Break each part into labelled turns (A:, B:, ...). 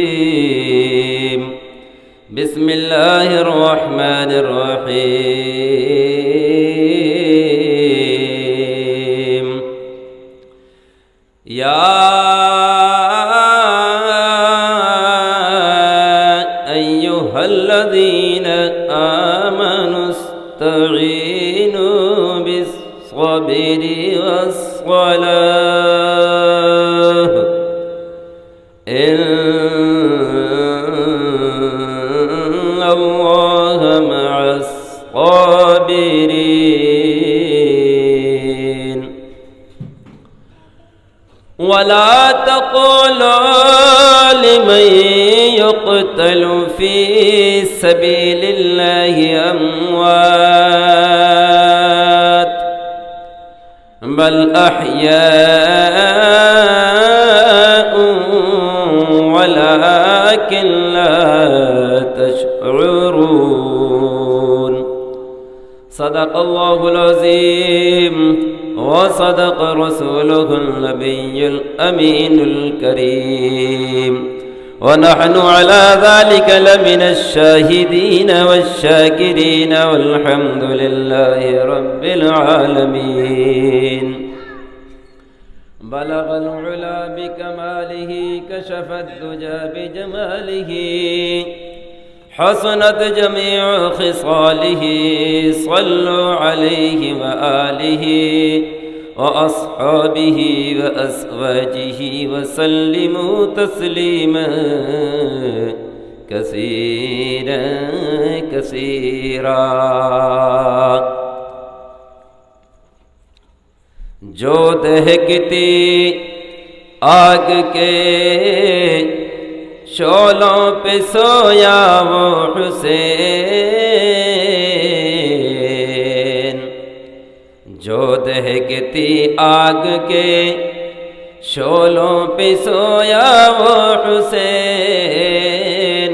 A: الرجيم بسم الله الرحمن الرحيم يا أيها الذين آمنوا استعينوا بالصبر والصلاة إن الله مع الصابرين ولا تقولوا لمن يقتل في سبيل الله أموات بل أحياء ولكن لا تشعرون صدق الله العظيم وصدق رسوله النبي الأمين الكريم ونحن على ذلك لمن الشاهدين والشاكرين والحمد لله رب العالمين بلغ العلا بكماله كشف الدجى بجماله حسنت جميع خصاله صلوا عليه وآله وأصحابه وأزواجه وسلموا تسليما كثيرا كثيرا جو دہکتی آگ کے شعلوں پہ سویا وہ حسین جو دہکتی آگ کے شعلوں پہ سویا وہ حسین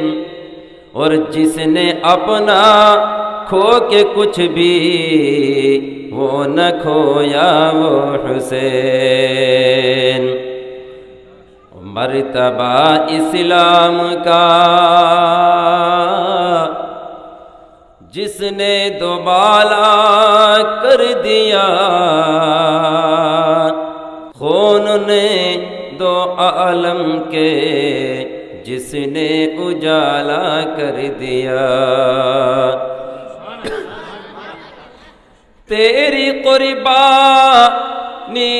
A: اور جس نے اپنا کھو کے کچھ بھی وہ نہ کھویا وہ حسین مرتبہ اسلام کا جس نے دوبالا کر دیا خون نے دو عالم کے جس نے اجالا کر دیا تیری قربانی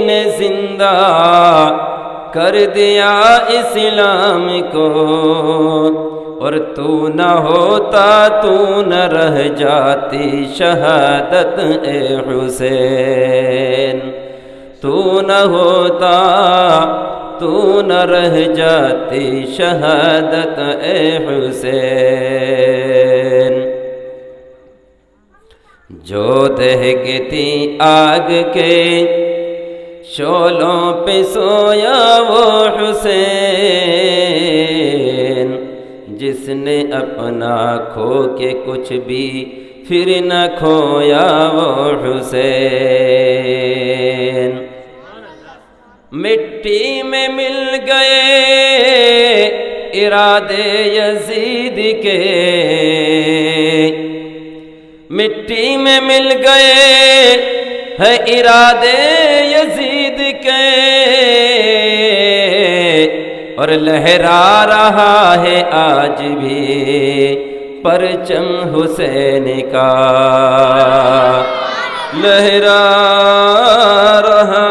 A: نے زندہ کر دیا اسلام کو اور تو نہ ہوتا تو نہ رہ جاتی شہادت اے حسین تو نہ ہوتا تو نہ رہ جاتی شہادت اے حسین جو دہکتی آگ کے شعلوں پہ سویا وہ حسین جس نے اپنا کھو کے کچھ بھی پھر نہ کھویا وہ حسین مٹی میں مل گئے ارادے یزید کے مٹی میں مل گئے ہے ارادے یزید کے اور لہرا رہا ہے آج بھی پرچم حسین کا لہرا رہا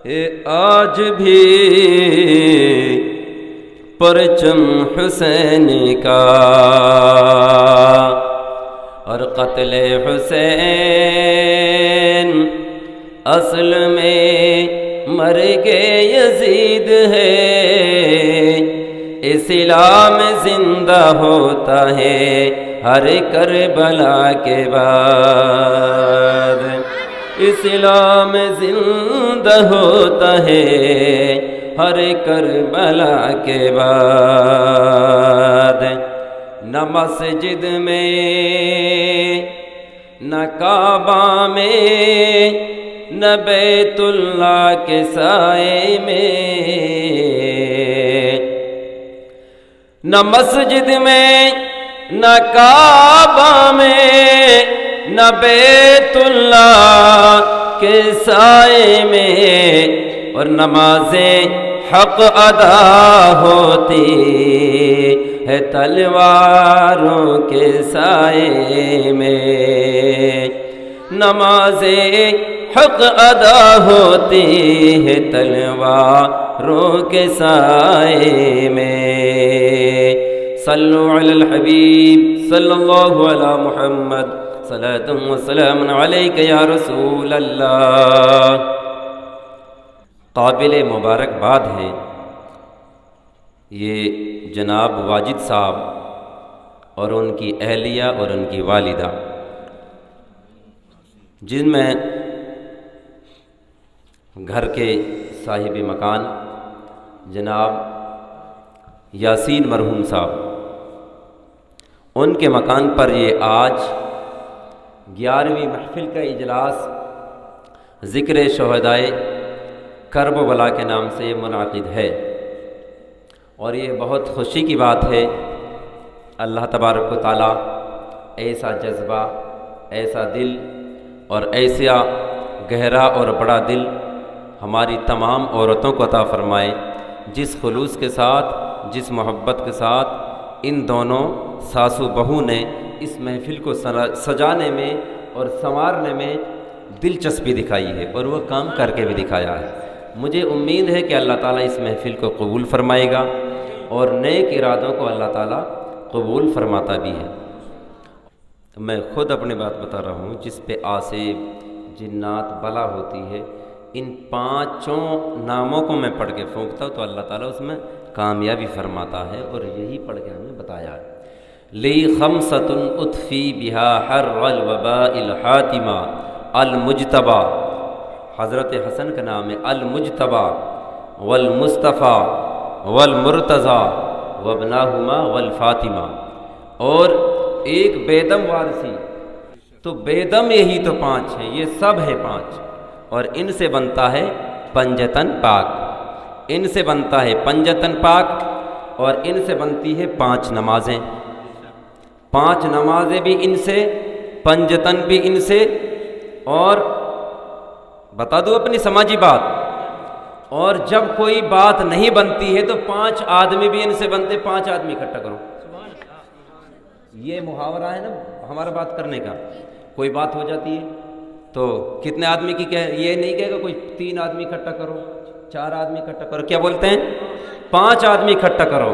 A: ہے آج بھی پرچم حسین کا اور قتل حسین اصل میں مرگ یزید ہے اسلام زندہ ہوتا ہے ہر کربلا کے بعد اسلام زندہ ہوتا ہے ہر کربلا کے بعد نہ مسجد میں نہ کعبہ میں نہ بیت اللہ کے سائے میں، نہ مسجد میں نہ کعبہ میں، نہ بیت اللہ کے سائے میں، اور نمازیں حق ادا ہوتی ہے تلواروں کے سائے میں، نمازیں حق ادا ہوتی ہے تلواروں کے سائے میں۔ صلو علی الحبیب صلی اللہ علی محمد صلاۃ و سلام علیک یا رسول اللہ۔ قابل مبارکباد ہیں یہ جناب واجد صاحب اور ان کی اہلیہ اور ان کی والدہ، جن میں گھر کے صاحب مکان جناب یاسین مرحوم صاحب، ان کے مکان پر یہ آج 11ویں محفل کا اجلاس ذکر شہدائے کرب و بلا کے نام سے یہ منعقد ہے، اور یہ بہت خوشی کی بات ہے۔ اللہ تبارک و تعالیٰ ایسا جذبہ، ایسا دل اور ایسا گہرا اور بڑا دل ہماری تمام عورتوں کو عطا فرمائے، جس خلوص کے ساتھ، جس محبت کے ساتھ ان دونوں ساس و بہو نے اس محفل کو سجانے میں اور سنوارنے میں دلچسپی دکھائی ہے، اور وہ کام کر کے بھی دکھایا ہے۔ مجھے امید ہے کہ اللہ تعالیٰ اس محفل کو قبول فرمائے گا اور نیک ارادوں کو اللہ تعالیٰ قبول فرماتا بھی ہے۔ میں خود اپنی بات بتا رہا ہوں، جس پہ آصیب، جنات، بلا ہوتی ہے، ان 5 ناموں کو میں پڑھ کے پھونکتا ہوں تو اللہ تعالیٰ اس میں کامیابی فرماتا ہے، اور یہی پڑھ کے ہمیں بتایا ہے۔ لی خمسۃ اطفی بہا حر الوباء الحاتمہ المجتبیٰ، حضرت حسن کا نام ہے، المجتبیٰ والمصطفیٰ والمرتضیٰ وابناہما والفاطمہ، اور ایک بیدم وارثی، تو بیدم یہی تو 5 ہیں، یہ سب ہے 5، اور ان سے بنتا ہے پنجتن پاک، ان سے بنتا ہے پنجتن پاک، اور ان سے بنتی ہے 5 نمازیں، 5 نمازیں بھی ان سے، پنجتن بھی ان سے، اور بتا دوں اپنی سماجی بات، اور جب کوئی بات نہیں بنتی ہے تو 5 آدمی بھی ان سے بنتے، 5 آدمی اکٹھا کرو۔ یہ محاورہ ہے نا ہمارا بات کرنے کا، کوئی بات ہو جاتی ہے تو کتنے آدمی کی یہ نہیں کہے گا کوئی 3 آدمی اکٹھا کرو، 4 آدمی اکٹھا کرو، کیا بولتے ہیں 5 آدمی اکٹھا کرو۔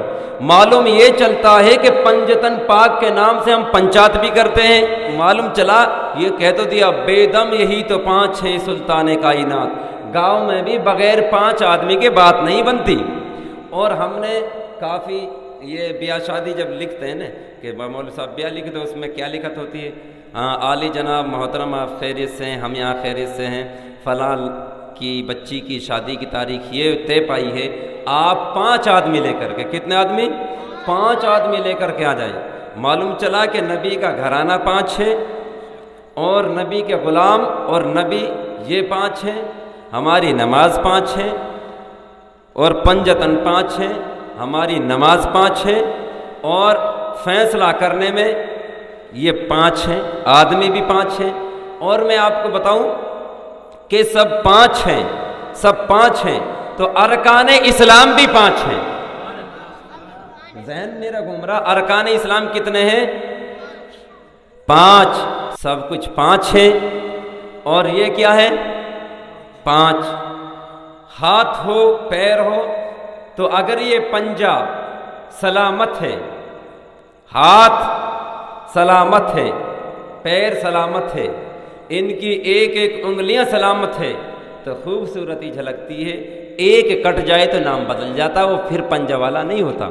A: معلوم یہ چلتا ہے کہ پنجتن پاک کے نام سے ہم پنچات بھی کرتے ہیں، معلوم چلا یہ کہہ تو دیا بیدم یہی تو 5 ہیں سلطان کائنات، گاؤں میں بھی بغیر 5 آدمی کے بات نہیں بنتی۔ اور ہم نے کافی یہ بیاہ شادی جب لکھتے ہیں نا کہ مولوی صاحب بیاہ لکھ دو، اس میں کیا لکھت ہوتی ہے، ہاں عالی جناب محترم آپ خیریت سے ہیں، ہم یہاں خیریت سے ہیں، فلاں کی بچی کی شادی کی تاریخ یہ طے پائی ہے، آپ 5 آدمی لے کر کے، کتنے آدمی 5 آدمی لے کر کے آ جائیں۔ معلوم چلا کہ نبی کا گھرانہ 5 ہے، اور نبی کے غلام اور نبی یہ 5 ہیں، ہماری نماز 5 ہے، اور پنجتن 5 ہیں، ہماری نماز 5 ہے، اور فیصلہ کرنے میں یہ 5 ہیں، آدمی بھی 5 ہیں، اور میں آپ کو بتاؤں کہ سب 5 ہیں، سب 5 ہیں تو ارکان اسلام بھی 5 ہیں۔ ذہن میرا گھوم رہا، ارکان اسلام کتنے ہیں 5، سب کچھ 5 ہیں، اور یہ کیا ہے 5، ہاتھ ہو پیر ہو تو اگر یہ پنجہ سلامت ہے، ہاتھ سلامت ہے، پیر سلامت ہے، ان کی ایک ایک انگلیاں سلامت ہے تو خوبصورتی جھلکتی ہے، ایک کٹ جائے تو نام بدل جاتا، وہ پھر پنجہ والا نہیں ہوتا۔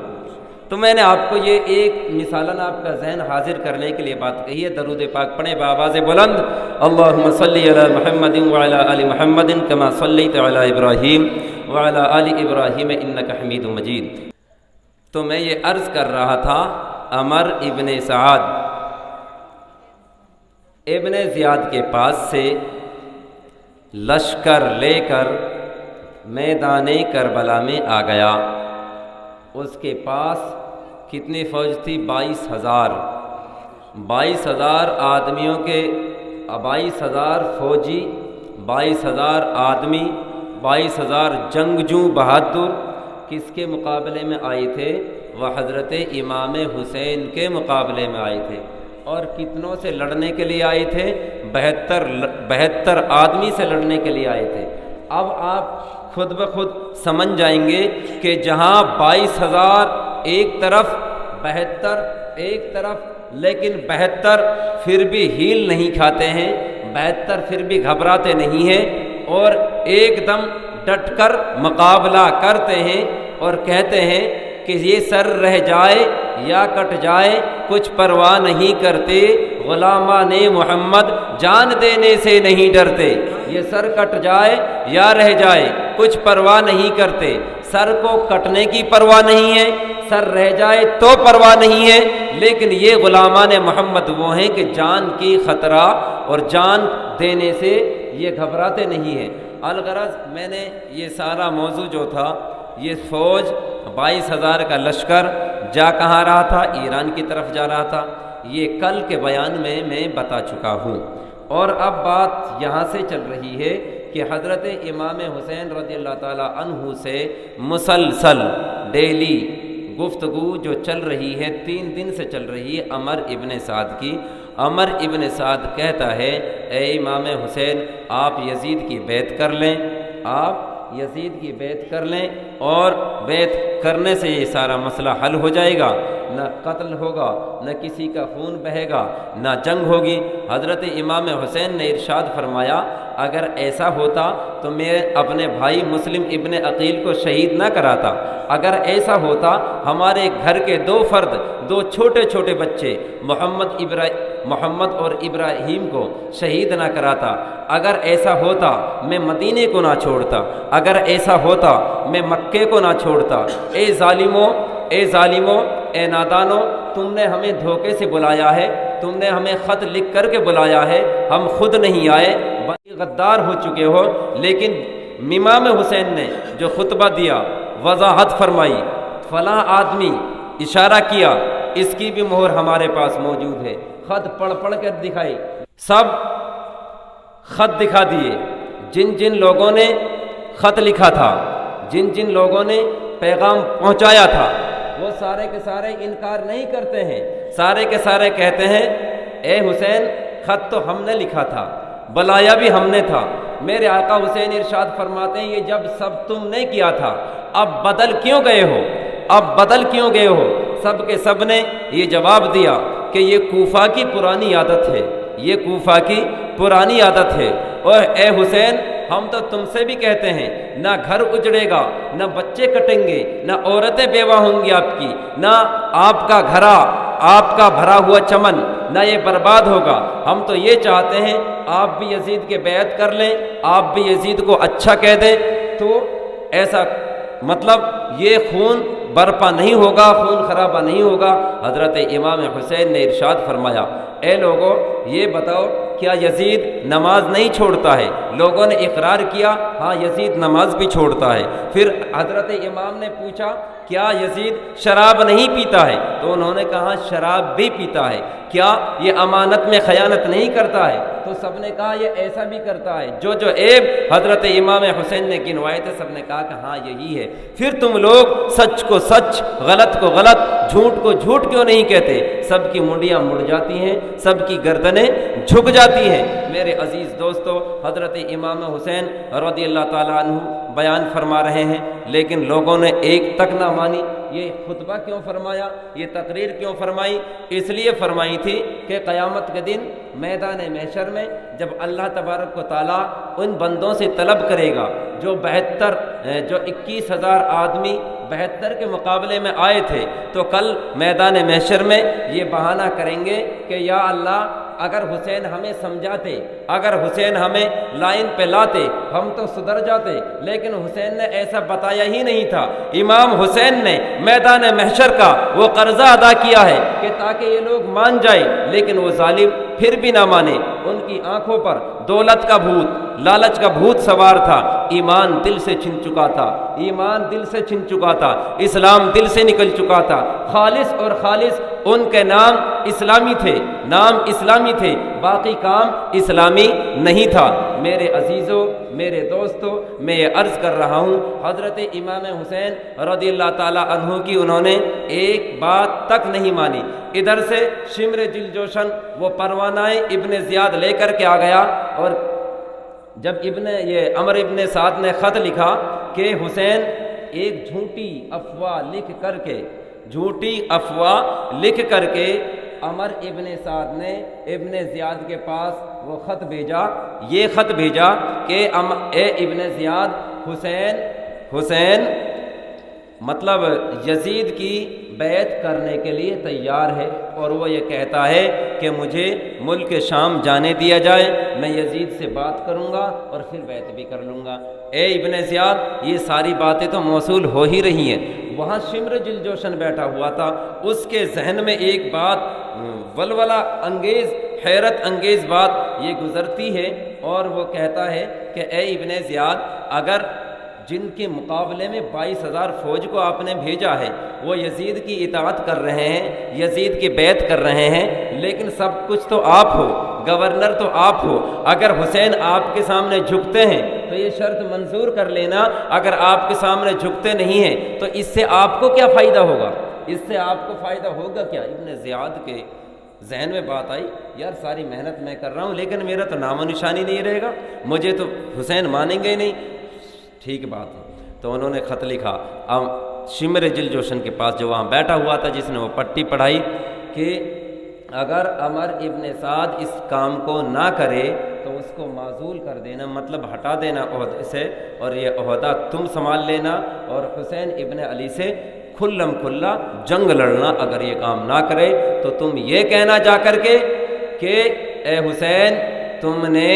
A: تو میں نے آپ کو یہ ایک مثالاً آپ کا ذہن حاضر کرنے کے لیے بات کہی ہے۔ درود پاک پڑھیں بآواز بلند، اللہم صلی علی محمد وعلی آل محمد کما صلیت علی ابراہیم وعلی آل ابراہیم انک حمید مجید۔ تو میں یہ عرض کر رہا تھا، عمر ابن سعد ابن زیاد کے پاس سے لشکر لے کر میدان کربلا میں آ گیا۔ اس کے پاس کتنی فوج تھی؟ 22,000 22,000 آدمیوں کے 22,000 فوجی، 22,000 آدمی، 22,000 جنگجو بہادر کس کے مقابلے میں آئے تھے؟ وہ حضرت امام حسین کے مقابلے میں آئے تھے۔ اور کتنوں سے لڑنے کے لیے آئے تھے؟ 72 آدمی سے لڑنے کے لیے آئے تھے۔ اب آپ خود بخود سمجھ جائیں گے کہ جہاں 22,000 ایک طرف، 72 ایک طرف، لیکن 72 پھر بھی ہیل نہیں کھاتے ہیں، 72 پھر بھی گھبراتے نہیں ہیں، اور ایک دم ڈٹ کر مقابلہ کرتے ہیں اور کہتے ہیں کہ یہ سر رہ جائے یا کٹ جائے کچھ پرواہ نہیں کرتے، غلامان محمد جان دینے سے نہیں ڈرتے۔ یہ سر کٹ جائے یا رہ جائے کچھ پرواہ نہیں کرتے، سر کو کٹنے کی پرواہ نہیں ہے، سر رہ جائے تو پرواہ نہیں ہے، لیکن یہ غلامان محمد وہ ہیں کہ جان کی خطرہ اور جان دینے سے یہ گھبراتے نہیں ہیں۔ الغرض میں نے یہ سارا موضوع جو تھا، یہ فوج 22,000 کا لشکر جا کہاں رہا تھا؟ ایران کی طرف جا رہا تھا، یہ کل کے بیان میں بتا چکا ہوں۔ اور اب بات یہاں سے چل رہی ہے کہ حضرت امام حسین رضی اللہ تعالیٰ عنہ سے مسلسل ڈیلی گفتگو جو چل رہی ہے، 3 دن سے چل رہی ہے عمر ابن سعد کی۔ عمر ابن سعد کہتا ہے اے امام حسین آپ یزید کی بیعت کر لیں، آپ یزید کی بیعت کر لیں، اور بیعت کرنے سے یہ سارا مسئلہ حل ہو جائے گا، نہ قتل ہوگا، نہ کسی کا خون بہے گا، نہ جنگ ہوگی۔ حضرت امام حسین نے ارشاد فرمایا اگر ایسا ہوتا تو میں اپنے بھائی مسلم ابن عقیل کو شہید نہ کراتا، اگر ایسا ہوتا ہمارے گھر کے 2 فرد، 2 چھوٹے چھوٹے بچے محمد اور ابراہیم کو شہید نہ کراتا، اگر ایسا ہوتا میں مدینے کو نہ چھوڑتا، اگر ایسا ہوتا میں مکے کو نہ چھوڑتا۔ اے ظالموں، اے نادانوں، تم نے ہمیں دھوکے سے بلایا ہے، تم نے ہمیں خط لکھ کر کے بلایا ہے، ہم خود نہیں آئے، بڑے غدار ہو چکے ہو۔ لیکن امام حسین نے جو خطبہ دیا، وضاحت فرمائی، فلاں آدمی اشارہ کیا، اس کی بھی مہر ہمارے پاس موجود ہے، خط پڑھ کر دکھائی، سب خط دکھا دیے، جن لوگوں نے خط لکھا تھا، جن لوگوں نے پیغام پہنچایا تھا، وہ سارے کے سارے انکار نہیں کرتے ہیں، سارے کے سارے کہتے ہیں اے حسین خط تو ہم نے لکھا تھا، بلایا بھی ہم نے تھا۔ میرے آقا حسین ارشاد فرماتے ہیں یہ جب سب تم نے کیا تھا، اب بدل کیوں گئے ہو؟ سب کے سب نے یہ جواب دیا کہ یہ کوفہ کی پرانی عادت ہے، اور اے حسین ہم تو تم سے بھی کہتے ہیں نہ گھر اجڑے گا، نہ بچے کٹیں گے، نہ عورتیں بیوہ ہوں گی آپ کی، نہ آپ کا گھرا، آپ کا بھرا ہوا چمن، نہ یہ برباد ہوگا۔ ہم تو یہ چاہتے ہیں آپ بھی یزید کے بیعت کر لیں، آپ بھی یزید کو اچھا کہہ دیں، تو ایسا مطلب یہ خون برپا نہیں ہوگا، خون خرابہ نہیں ہوگا۔ حضرت امام حسین نے ارشاد فرمایا اے لوگو یہ بتاؤ کیا یزید نماز نہیں چھوڑتا ہے؟ لوگوں نے اقرار کیا ہاں یزید نماز بھی چھوڑتا ہے۔ پھر حضرت امام نے پوچھا کیا یزید شراب نہیں پیتا ہے؟ تو انہوں نے کہا شراب بھی پیتا ہے۔ کیا یہ امانت میں خیانت نہیں کرتا ہے؟ تو سب نے کہا یہ ایسا بھی کرتا ہے۔ جو عیب حضرت امام حسین نے گنوائے تھے سب نے کہا کہ ہاں یہی ہے۔ پھر تم لوگ سچ کو سچ، غلط کو غلط، جھوٹ کو جھوٹ کیوں نہیں کہتے؟ سب کی منڈیاں مڑ جاتی ہیں، سب کی گردنیں جھک جاتی ہیں۔ میرے عزیز دوستو، حضرت امام حسین رضی اللہ تعالیٰ عنہ بیان فرما رہے ہیں، لیکن لوگوں نے ایک تک نہ مانی۔ یہ خطبہ کیوں فرمایا، یہ تقریر کیوں فرمائی؟ اس لیے فرمائی تھی کہ قیامت کے دن میدان محشر میں جب اللہ تبارک و تعالیٰ ان بندوں سے طلب کرے گا جو 21,000 آدمی 72 کے مقابلے میں آئے تھے، تو کل میدان محشر میں یہ بہانہ کریں گے کہ یا اللہ اگر حسین ہمیں سمجھاتے، اگر حسین ہمیں لائن پہ لاتے ہم تو سدھر جاتے، لیکن حسین نے ایسا بتایا ہی نہیں تھا۔ امام حسین نے میدان محشر کا وہ قرضہ ادا کیا ہے کہ تاکہ یہ لوگ مان جائیں، لیکن وہ ظالم پھر بھی نہ مانے۔ ان کی آنکھوں پر دولت کا بھوت، لالچ کا بھوت سوار تھا، ایمان دل سے چھن چکا تھا، ایمان دل سے چھن چکا تھا، اسلام دل سے نکل چکا تھا۔ خالص اور خالص ان کے نام اسلامی تھے، نام اسلامی تھے، باقی کام اسلامی نہیں تھا۔ میرے عزیزوں، میرے دوستوں، میں یہ عرض کر رہا ہوں، حضرت امام حسین رضی اللہ تعالی عنہ کی انہوں نے ایک بات تک نہیں مانی۔ ادھر سے شمر جل جوشن وہ پروانہ ابن زیاد لے کر کے آ گیا، اور جب عمر ابن سعد نے خط لکھا کہ حسین ایک جھوٹی افواہ لکھ کر کے عمر ابن سعد نے ابن زیاد کے پاس وہ خط بھیجا، یہ خط بھیجا کہ اے ابن زیاد، حسین مطلب یزید کی بیعت کرنے کے لیے تیار ہے، اور وہ یہ کہتا ہے کہ مجھے ملک شام جانے دیا جائے، میں یزید سے بات کروں گا اور پھر بیعت بھی کر لوں گا۔ اے ابن زیاد، یہ ساری باتیں تو موصول ہو ہی رہی ہیں۔ وہاں شمر جل جوشن بیٹھا ہوا تھا، اس کے ذہن میں ایک بات ولولہ انگیز، حیرت انگیز بات یہ گزرتی ہے، اور وہ کہتا ہے کہ اے ابن زیاد، اگر جن کے مقابلے میں 22,000 فوج کو آپ نے بھیجا ہے وہ یزید کی اطاعت کر رہے ہیں، یزید کی بیعت کر رہے ہیں، لیکن سب کچھ تو آپ ہو، گورنر تو آپ ہو، اگر حسین آپ کے سامنے جھکتے ہیں تو یہ شرط منظور کر لینا، اگر آپ کے سامنے جھکتے نہیں ہیں تو اس سے آپ کو کیا فائدہ ہوگا، اس سے آپ کو فائدہ ہوگا کیا؟ ابن زیاد کے ذہن میں بات آئی، یار ساری محنت میں کر رہا ہوں لیکن میرا تو نام و نشانی نہیں رہے گا، مجھے تو حسین مانیں گے ہی نہیں۔ ٹھیک بات ہے، تو انہوں نے خط لکھا شمر جل جوشن کے پاس جو وہاں بیٹھا ہوا تھا، جس نے وہ پٹی پڑھائی کہ اگر عمر ابن سعد اس کام کو نہ کرے تو اس کو معزول کر دینا، مطلب ہٹا دینا عہدے سے، اور یہ عہدہ تم سنبھال لینا، اور حسین ابن علی سے کھلم کھلا جنگ لڑنا، اگر یہ کام نہ کرے تو تم یہ کہنا جا کر کے کہ اے حسین، تم نے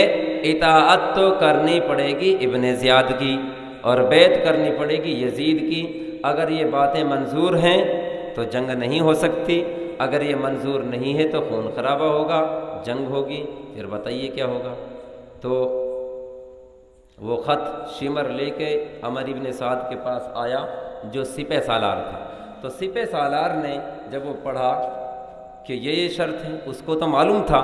A: اطاعت تو کرنی پڑے گی ابن زیاد کی اور بیعت کرنی پڑے گی یزید کی، اگر یہ باتیں منظور ہیں تو جنگ نہیں ہو سکتی، اگر یہ منظور نہیں ہے تو خون خرابہ ہوگا، جنگ ہوگی، پھر بتائیے کیا ہوگا۔ تو وہ خط شمر لے کے عمر ابن سعد کے پاس آیا جو سپہ سالار تھا، تو سپہ سالار نے جب وہ پڑھا کہ یہ شرط ہے، اس کو تو معلوم تھا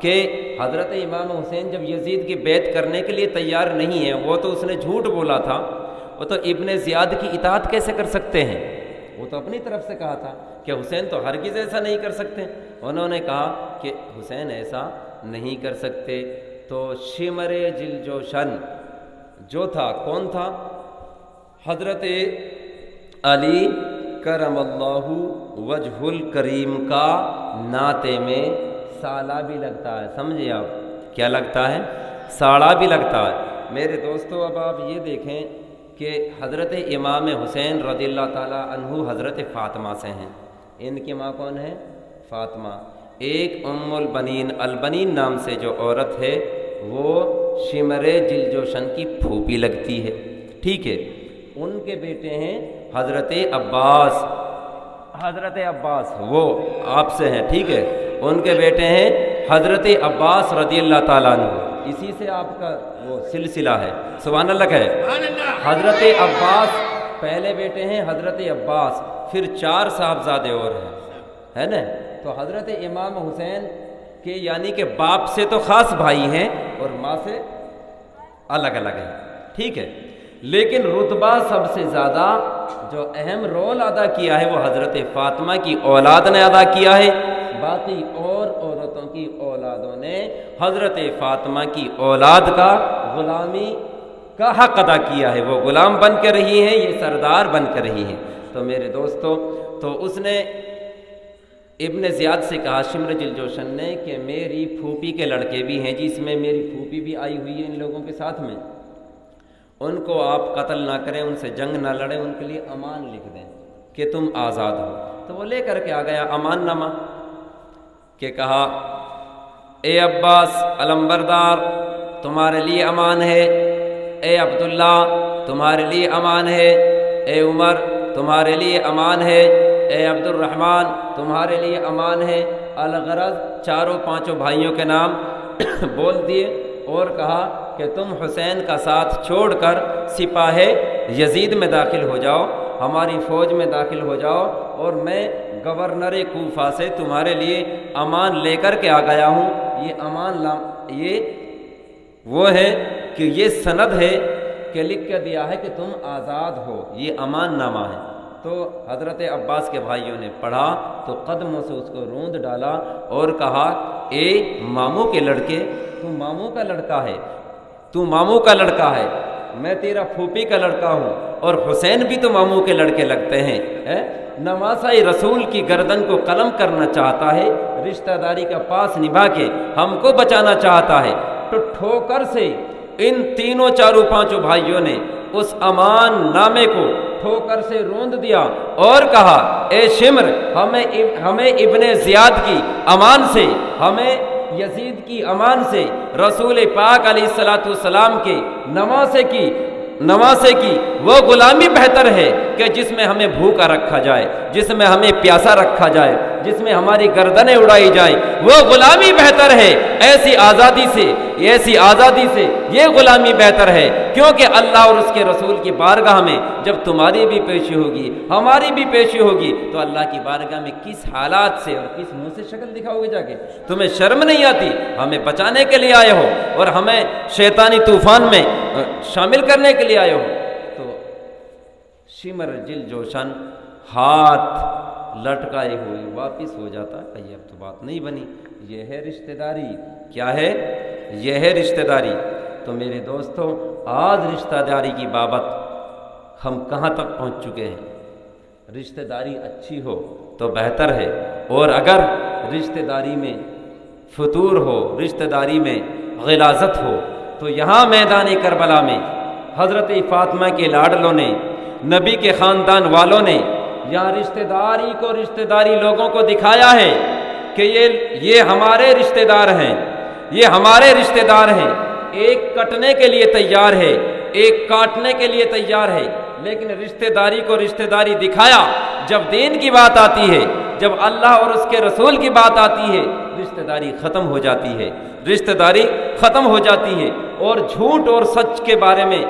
A: کہ حضرت امام حسین جب یزید کی بیعت کرنے کے لیے تیار نہیں ہے، وہ تو اس نے جھوٹ بولا تھا، وہ تو ابن زیاد کی اطاعت کیسے کر سکتے ہیں، وہ تو اپنی طرف سے کہا تھا کہ حسین تو ہرگز ایسا نہیں کر سکتے۔ انہوں نے کہا کہ حسین ایسا نہیں کر سکتے، تو شمر جل جوشن جو تھا، کون تھا؟ حضرت علی کرم اللہ وجہ الکریم کا ناطے میں سالہ بھی لگتا ہے، سمجھے آپ؟ کیا لگتا ہے؟ ساڑا بھی لگتا ہے۔ میرے دوستو، اب آپ یہ دیکھیں کہ حضرت امام حسین رضی اللہ تعالیٰ عنہ حضرت فاطمہ سے ہیں، ان کی ماں کون ہے؟ فاطمہ۔ ایک ام البنین، البنین نام سے جو عورت ہے وہ شمر جل جوشن کی پھوپھی لگتی ہے، ٹھیک ہے؟ ان کے بیٹے ہیں حضرت عباس، حضرت عباس وہ آپ سے ہیں، ٹھیک ہے؟ ان کے بیٹے ہیں حضرت عباس رضی اللہ تعالیٰ عنہ، اسی سے آپ کا وہ سلسلہ ہے، سبحان اللہ کہے۔ حضرت عباس پہلے بیٹے ہیں حضرت عباس، پھر 4 صاحبزادے اور ہیں، ہے نا؟ تو حضرت امام حسین کے یعنی کہ باپ سے تو خاص بھائی ہیں اور ماں سے الگ الگ ہیں، ٹھیک ہے؟ لیکن رتبہ سب سے زیادہ جو اہم رول ادا کیا ہے وہ حضرت فاطمہ کی اولاد نے ادا کیا ہے، باقی اور عورتوں کی اولادوں نے حضرت فاطمہ کی اولاد کا غلامی کا حق ادا کیا ہے، وہ غلام بن کے رہی ہیں، یہ سردار بن کے رہی ہیں۔ تو میرے دوستو، تو اس نے ابن زیاد سے کہا شمر جل جوشن نے کہ میری پھوپھی کے لڑکے بھی ہیں، جس میں میری پھوپھی بھی آئی ہوئی ہے ان لوگوں کے ساتھ میں، ان کو آپ قتل نہ کریں، ان سے جنگ نہ لڑیں، ان کے لیے امان لکھ دیں کہ تم آزاد ہو۔ تو وہ لے کر کے آ گیا امان نامہ، کہ کہا اے عباس علمبردار تمہارے لیے امان ہے، اے عبداللہ تمہارے لیے امان ہے، اے عمر تمہارے لیے امان ہے، اے عبد الرحمن تمہارے لیے امان ہے۔ الغرض چاروں پانچوں بھائیوں کے نام بول دیے اور کہا کہ تم حسین کا ساتھ چھوڑ کر سپاہ یزید میں داخل ہو جاؤ، ہماری فوج میں داخل ہو جاؤ، اور میں گورنر کوفہ سے تمہارے لیے امان لے کر کے آ گیا ہوں۔ یہ امان یہ وہ ہے کہ یہ سند ہے کہ لکھ کے دیا ہے کہ تم آزاد ہو، یہ امان نامہ ہے۔ تو حضرت عباس کے بھائیوں نے پڑھا تو قدموں سے اس کو روند ڈالا اور کہا اے ماموں کے لڑکے، تو ماموں کا لڑکا ہے، تو ماموں کا لڑکا ہے، میں تیرا پھوپھی کا لڑکا ہوں، اور حسین بھی تو ماموں کے لڑکے لگتے ہیں۔ نواسہ رسول کی گردن کو قلم کرنا چاہتا ہے، رشتہ داری کا پاس نبھا کے ہم کو بچانا چاہتا ہے۔ تو ٹھوکر سے ان تینوں چاروں پانچوں بھائیوں نے اس امان نامے کو ٹھوکر سے روند دیا اور کہا اے شمر، ہمیں ابن زیاد کی امان سے، ہمیں یزید کی امان سے، رسول پاک علیہ الصلوۃ والسلام کے نواسے کی وہ غلامی بہتر ہے کہ جس میں ہمیں بھوکا رکھا جائے، جس میں ہمیں پیاسا رکھا جائے، جس میں ہماری گردنیں اڑائی جائیں، وہ غلامی بہتر ہے ایسی آزادی سے یہ غلامی بہتر ہے، کیونکہ اللہ اور اس کے رسول کی بارگاہ میں جب تمہاری بھی پیشی ہوگی، ہماری بھی پیشی ہوگی، تو اللہ کی بارگاہ میں کس حالات سے اور کس منہ سے شکل دکھاؤ گے جا کے؟ تمہیں شرم نہیں آتی؟ ہمیں بچانے کے لیے آئے ہو اور ہمیں شیطانی طوفان میں شامل کرنے کے لیے آئے ہو۔ تو شمر جل جوشن ہاتھ لٹکائے ہوئے واپس ہو جاتا ہے، اب تو بات نہیں بنی۔ یہ ہے رشتہ داری۔ کیا ہے؟ یہ ہے رشتہ داری۔ تو میرے دوستوں، آج رشتہ داری کی بابت ہم کہاں تک پہنچ چکے ہیں؟ رشتہ داری اچھی ہو تو بہتر ہے، اور اگر رشتہ داری میں فتور ہو، رشتہ داری میں غلاظت ہو، تو یہاں میدان کربلا میں حضرت فاطمہ کے لاڈلوں نے، نبی کے خاندان والوں نے یہاں رشتہ داری لوگوں کو دکھایا ہے کہ یہ ہمارے رشتہ دار ہیں، یہ ہمارے رشتہ دار ہیں۔ ایک کٹنے کے لیے تیار ہے، ایک کاٹنے کے لیے تیار ہے، لیکن رشتہ داری کو رشتہ داری دکھایا۔ جب دین کی بات آتی ہے، جب اللہ اور اس کے رسول کی بات آتی ہے، رشتہ داری ختم ہو جاتی ہے، رشتہ داری ختم ہو جاتی ہے۔ اور جھوٹ اور سچ کے بارے میں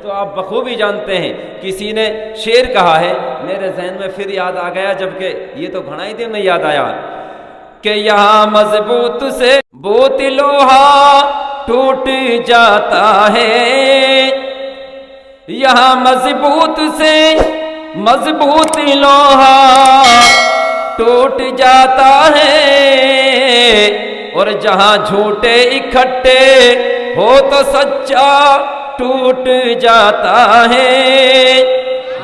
A: تو آپ بخوبی جانتے ہیں، کسی نے شعر کہا ہے، میرے ذہن میں پھر یاد آ گیا، جبکہ یہ تو گھنا ہی دن میں یاد آیا کہ یہاں مضبوط سے بوت لوہا ٹوٹ جاتا ہے، یہاں مضبوط سے مضبوط لوہا ٹوٹ جاتا ہے، اور جہاں جھوٹے اکٹھے ہو تو سچا ٹوٹ جاتا ہے،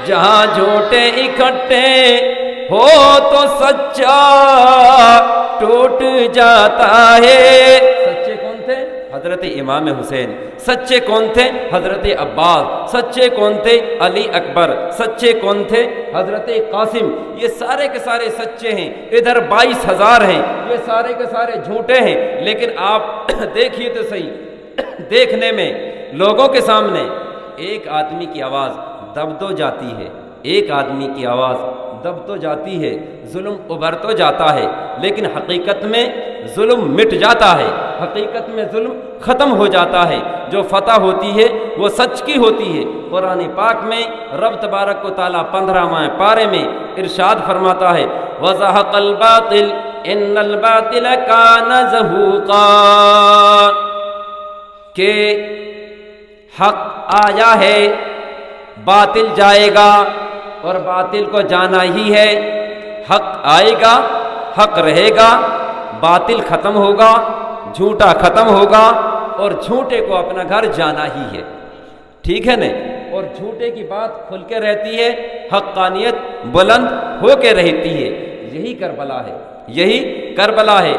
A: جہاں جھوٹے اکٹھے ہو تو سچا ٹوٹ جاتا ہے۔ سچے کون تھے؟ حضرت امام حسین۔ سچے کون تھے؟ حضرت عباس۔ سچے کون تھے؟ علی اکبر۔ سچے کون تھے؟ حضرت قاسم۔ یہ سارے کے سارے سچے ہیں، ادھر 22,000 ہیں، یہ سارے کے سارے جھوٹے ہیں۔ لیکن آپ دیکھیے تو صحیح، دیکھنے میں لوگوں کے سامنے ایک آدمی کی آواز دب تو جاتی ہے، ایک آدمی کی آواز دب تو جاتی ہے، ظلم ابھر تو جاتا ہے، لیکن حقیقت میں ظلم مٹ جاتا ہے، حقیقت میں ظلم ختم ہو جاتا ہے۔ جو فتح ہوتی ہے وہ سچ کی ہوتی ہے۔ قرآن پاک میں رب تبارک و تعالیٰ 15واں پارے میں ارشاد فرماتا ہے وَزَهَقَ الْبَاطِلُ إِنَّ الْبَاطِلَ كَانَ زَهُوقًا، کہ حق آیا ہے، باطل جائے گا، اور باطل کو جانا ہی ہے۔ حق آئے گا، حق رہے گا، باطل ختم ہوگا، جھوٹا ختم ہوگا، اور جھوٹے کو اپنا گھر جانا ہی ہے۔ ٹھیک ہے نا؟ اور جھوٹے کی بات کھل کے رہتی ہے، حقانیت بلند ہو کے رہتی ہے۔ یہی کربلا ہے، یہی کربلا ہے۔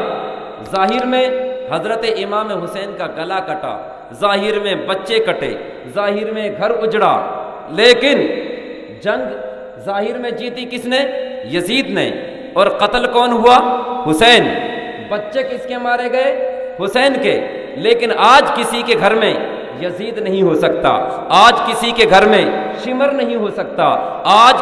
A: ظاہر میں حضرت امام حسین کا گلا کٹا، ظاہر میں بچے کٹے، ظاہر میں گھر اجڑا، لیکن جنگ ظاہر میں جیتی کس نے؟ یزید نے۔ اور قتل کون ہوا؟ حسین۔ بچے کس کے مارے گئے؟ حسین کے، لیکن آج کسی کے گھر میں یزید نہیں ہو سکتا، آج کسی کے گھر میں شمر نہیں ہو سکتا، آج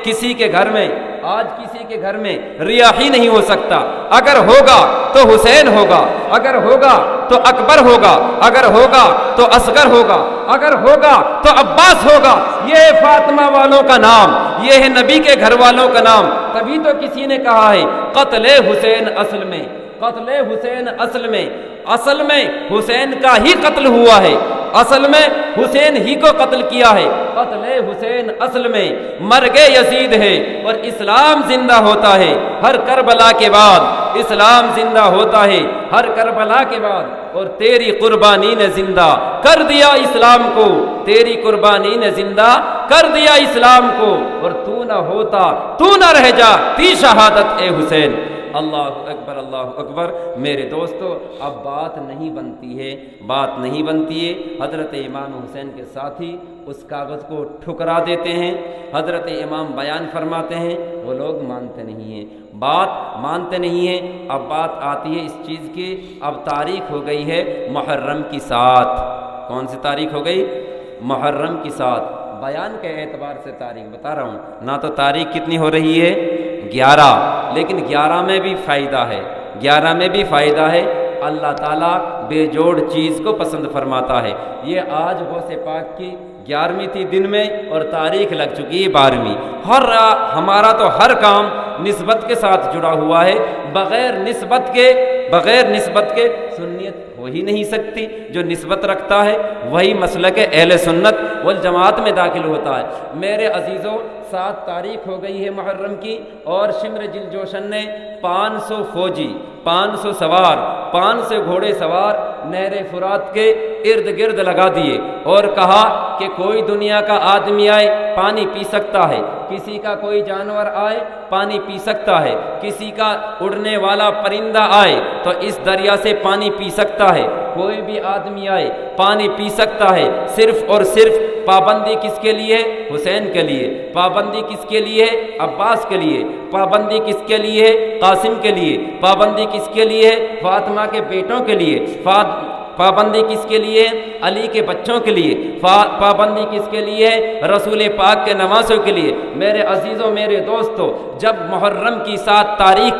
A: کسی کے گھر میں ریاحی نہیں ہو سکتا۔ اگر ہوگا تو حسین ہوگا، اگر ہوگا تو اکبر ہوگا، اگر ہوگا تو اصغر ہوگا، اگر ہوگا تو عباس ہوگا۔ یہ ہے فاطمہ والوں کا نام، یہ ہے نبی کے گھر والوں کا نام۔ تبھی تو کسی نے کہا ہے قتل حسین اصل میں، قتل حسین اصل میں حسین کا ہی قتل ہوا ہے، اصل میں حسین ہی کو قتل کیا ہے۔ قتل حسین اصل میں مرگ یزید ہے، اور اسلام زندہ ہوتا ہے ہر کربلا کے بعد، اسلام زندہ ہوتا ہے ہر کربلا کے بعد۔ اور تیری قربانی نے زندہ کر دیا اسلام کو، تیری قربانی نے زندہ کر دیا اسلام کو، اور تو نہ ہوتا تو نہ رہ جاتی شہادت اے حسین۔ اللہ اکبر، اللہ اکبر۔ میرے دوستو، اب بات نہیں بنتی ہے۔ حضرت امام حسین کے ساتھی اس کاغذ کو ٹھکرا دیتے ہیں، حضرت امام بیان فرماتے ہیں، وہ لوگ مانتے نہیں ہیں، اب بات آتی ہے اس چیز کی، اب تاریخ ہو گئی ہے محرم کی 7۔ کون سی تاریخ ہو گئی؟ محرم کی 7۔ بیان کے اعتبار سے تاریخ بتا رہا ہوں، نہ تو تاریخ کتنی ہو رہی ہے 11، لیکن 11 میں بھی فائدہ ہے، اللہ تعالیٰ بے جوڑ چیز کو پسند فرماتا ہے۔ یہ آج غوث پاک کی 11ویں تھی دن میں، اور تاریخ لگ چکی ہے 12ویں۔ ہمارا تو ہر کام نسبت کے ساتھ جڑا ہوا ہے، بغیر نسبت کے سنیت ہو ہی نہیں سکتی۔ جو نسبت رکھتا ہے وہی مسلک اہل سنت والجماعت میں داخل ہوتا ہے۔ میرے عزیزوں، 7 تاریخ ہو گئی ہے محرم کی، اور شمر جل جوشن نے 500 فوجی، 500 سوار، 500 گھوڑے سوار نہر فرات کے ارد گرد لگا دیے، اور کہا کہ کوئی دنیا کا آدمی آئے پانی پی سکتا ہے، کسی کا کوئی جانور آئے پانی پی سکتا ہے، کسی کا اڑنے والا پرندہ آئے تو اس دریا سے پانی پی سکتا ہے، کوئی بھی آدمی آئے پانی پی سکتا ہے۔ صرف اور صرف پابندی کس کے لیے؟ حسین کے لیے۔ پابندی کس کے لیے؟ عباس کے لیے۔ پابندی کس کے لیے؟ قاسم کے لیے۔ پابندی کس کے لیے؟ فاطمہ کے بیٹوں کے لیے۔ پابندی کس کے لیے؟ علی کے بچوں کے لیے۔ پابندی کس کے لیے؟ رسول پاک کے نواسوں کے لیے۔ میرے عزیزوں، میرے دوستو، جب محرم کی 7 تاریخ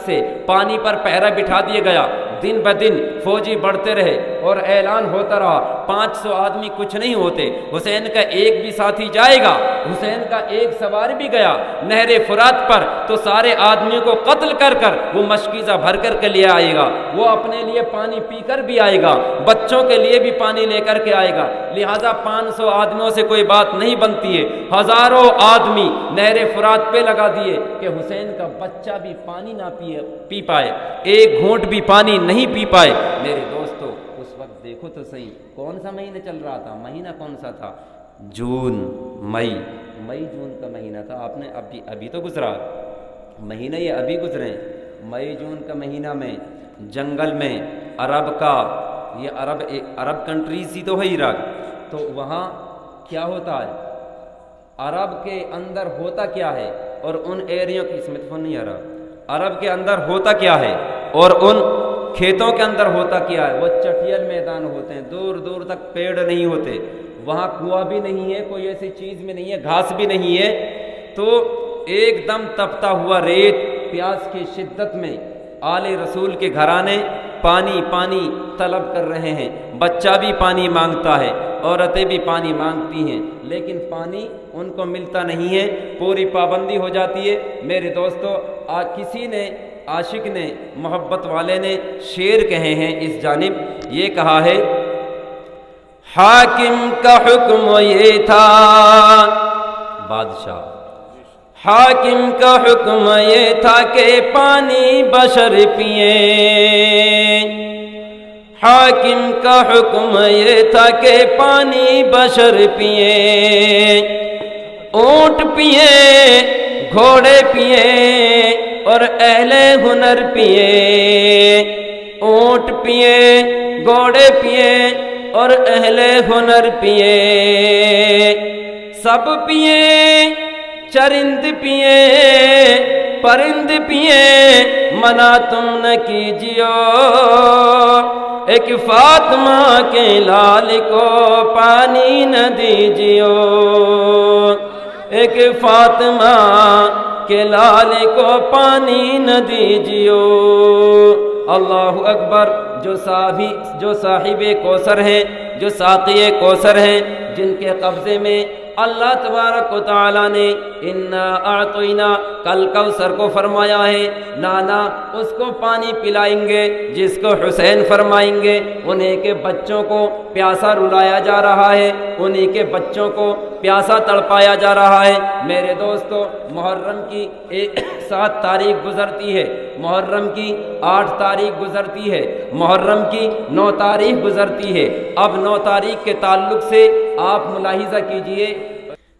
A: سے پانی پر پہرا بٹھا دیا گیا، دن بدن فوجی بڑھتے رہے، اور اعلان ہوتا رہا 500 آدمی کچھ نہیں ہوتے، حسین کا ایک بھی ساتھی جائے گا، حسین کا ایک سوار بھی گیا نہر فرات پر تو سارے آدمیوں کو قتل کر وہ مشکیزہ بھر کر کے لے آئے گا، وہ اپنے لیے پانی پی کر بھی آئے گا، بچوں کے لیے بھی پانی لے کر کے آئے گا۔ لہٰذا 500 آدمیوں سے کوئی بات نہیں بنتی ہے، ہزاروں آدمی نہر فرات پہ لگا دیے کہ حسین کا بچہ بھی پانی نہ پی پائے، ایک گھونٹ بھی پانی نہیں پی پائے۔ میرے دوستو، اس وقت دیکھو تو صحیح، کون سا مہینہ چل رہا تھا؟ مہینہ کون سا تھا؟ مئی جون کا مہینہ تھا۔ آپ نے ابھی تو گزرا مہینہ، یہ ابھی گزرے، مئی جون کا مہینہ میں جنگل میں یہ عرب کنٹریز ہی تو ہے عراق، تو وہاں کیا ہوتا ہے؟ عرب کے اندر ہوتا کیا ہے، اور ان ایریوں کی اسمت فون نہیں آ رہا، عرب کے اندر ہوتا کیا ہے اور ان کھیتوں کے اندر ہوتا کیا ہے؟ وہ چٹیل میدان ہوتے ہیں، دور دور تک پیڑ نہیں ہوتے، وہاں کنواں بھی نہیں ہے، کوئی ایسی چیز بھی نہیں ہے، گھاس بھی نہیں ہے، تو ایک دم تپتا ہوا ریت، پیاس کی شدت میں آل رسول کے گھرانے پانی طلب کر رہے ہیں، بچہ بھی پانی مانگتا ہے، عورتیں بھی پانی مانگتی ہیں، لیکن پانی ان کو ملتا نہیں ہے، پوری پابندی ہو جاتی ہے۔ میرے دوستو، کسی نے عاشق نے، محبت والے نے شعر کہے ہیں اس جانب، یہ کہا ہے، حاکم کا حکم یہ تھا، بادشاہ حاکم کا حکم یہ تھا کہ پانی بشر پئیں، حاکم کا حکم یہ تھا کہ پانی بشر پئیں، اونٹ پئیں، گھوڑے پئیں اور اہل ہنر پئیں، اونٹ پئیں، گھوڑے پئیں اور اہل ہنر پئیں، سب پئیں، چرند پئیں، پرند پئیں منع تم نہ کیجیو، ایک فاطمہ کے لال کو پانی نہ دیجیو، ایک فاطمہ کے لال کو پانی نہ دیجیو۔ اللہ اکبر۔ جو صاحب کوثر ہیں، جو ساقی کوثر ہیں، جن کے قبضے میں اللہ تبارک و تعالیٰ نے انا اعطینا کل کوثر کو فرمایا ہے، نانا اس کو پانی پلائیں گے جس کو حسین فرمائیں گے۔ انہیں کے بچوں کو پیاسا رلایا جا رہا ہے، انہیں کے بچوں کو پیاسا تڑپایا جا رہا ہے۔ میرے دوستو، محرم کی 7 تاریخ گزرتی ہے، محرم کی 8 تاریخ گزرتی ہے، محرم کی 9 تاریخ گزرتی ہے۔ اب 9 تاریخ کے تعلق سے آپ ملاحظہ کیجئے،